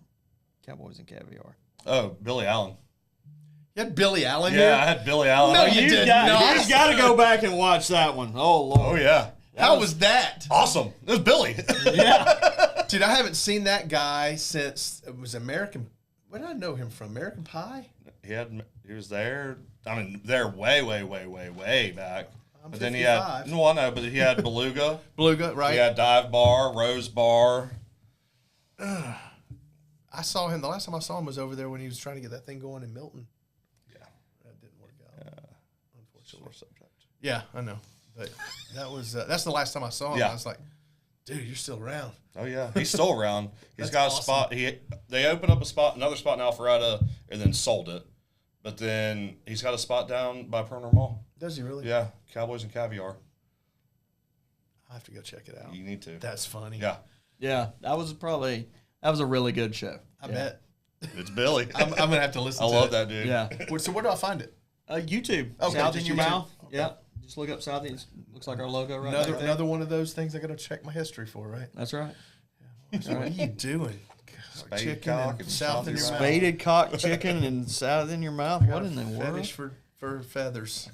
Speaker 1: Cowboys and Caviar?
Speaker 5: Oh, Billy Allen.
Speaker 2: You had Billy Allen here?
Speaker 5: Yeah, I had Billy Allen.
Speaker 2: No, you did not.
Speaker 1: You've got to go back and watch that one. Oh, Lord.
Speaker 5: Oh, yeah.
Speaker 2: How was that?
Speaker 5: Awesome. It was Billy.
Speaker 1: Yeah.
Speaker 2: Dude, I haven't seen that guy since it was American. Where did I know him from? American Pie?
Speaker 5: He was there. I mean, there way back.
Speaker 2: I'm
Speaker 5: but
Speaker 2: 55.
Speaker 5: then he had but he had Beluga.
Speaker 2: Beluga, right?
Speaker 5: He had Dive Bar, Rose Bar.
Speaker 2: I saw him. The last time I saw him was over there when he was trying to get that thing going in Milton.
Speaker 5: Yeah,
Speaker 2: that didn't work out.
Speaker 5: Unfortunately, subject.
Speaker 2: Yeah, I know. But that was that's the last time I saw him.
Speaker 5: Yeah.
Speaker 2: I was like, dude, you're still around.
Speaker 5: Oh yeah, he's still around. He's
Speaker 2: That's
Speaker 5: got
Speaker 2: awesome.
Speaker 5: a spot. They opened up another spot in Alpharetta, and then sold it. But then he's got a spot down by Perner Mall.
Speaker 2: Does he really?
Speaker 5: Yeah, Cowboys and Caviar.
Speaker 2: I have to go check it out.
Speaker 5: You need to.
Speaker 2: That's funny.
Speaker 5: Yeah.
Speaker 1: Yeah, that was a really good show.
Speaker 2: I bet.
Speaker 5: It's Billy.
Speaker 2: I'm gonna have to listen.
Speaker 5: I
Speaker 2: to
Speaker 5: love
Speaker 2: it.
Speaker 5: that dude.
Speaker 1: Yeah.
Speaker 2: So where do I find it?
Speaker 1: YouTube.
Speaker 2: Okay,
Speaker 1: South
Speaker 2: just
Speaker 1: in your
Speaker 2: YouTube.
Speaker 1: mouth. Okay. Yeah. Just look up South. It looks like our logo right there.
Speaker 2: Another one of those things I got to check my history for, right?
Speaker 1: That's right.
Speaker 2: What are you doing?
Speaker 5: Spaded
Speaker 2: Chicken
Speaker 5: cock
Speaker 2: and
Speaker 5: and
Speaker 2: south in your mouth.
Speaker 1: Spaded cock chicken and south in your mouth. What in the world?
Speaker 2: Fetish for feathers.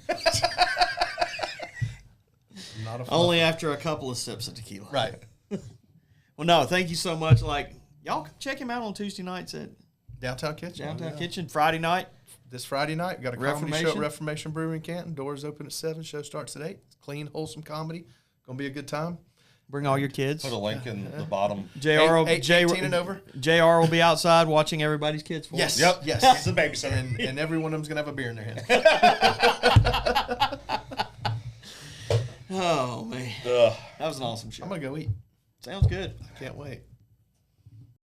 Speaker 2: Not a
Speaker 1: Only after a couple of sips of tequila.
Speaker 2: Right.
Speaker 1: Well, no, thank you so much. Like, y'all can check him out on Tuesday nights at
Speaker 2: Downtown Kitchen.
Speaker 1: Downtown Kitchen. Friday night.
Speaker 2: This Friday night, got a comedy show at
Speaker 1: Reformation.
Speaker 2: Reformation Brewery in Canton. Doors open at 7. Show starts at 8. It's clean, wholesome comedy. Gonna be a good time.
Speaker 1: Bring all your kids.
Speaker 5: Put a link in the bottom.
Speaker 1: JR,
Speaker 2: 18 and over.
Speaker 1: JR will be outside watching everybody's kids for
Speaker 2: Yes.
Speaker 1: us.
Speaker 5: Yep.
Speaker 2: Yes.
Speaker 5: He's a babysitter.
Speaker 2: And every one of them's gonna have a beer in their hand.
Speaker 1: Oh man,
Speaker 5: Ugh.
Speaker 1: that was an awesome show.
Speaker 2: I'm gonna go eat.
Speaker 1: Sounds good.
Speaker 2: Can't wait.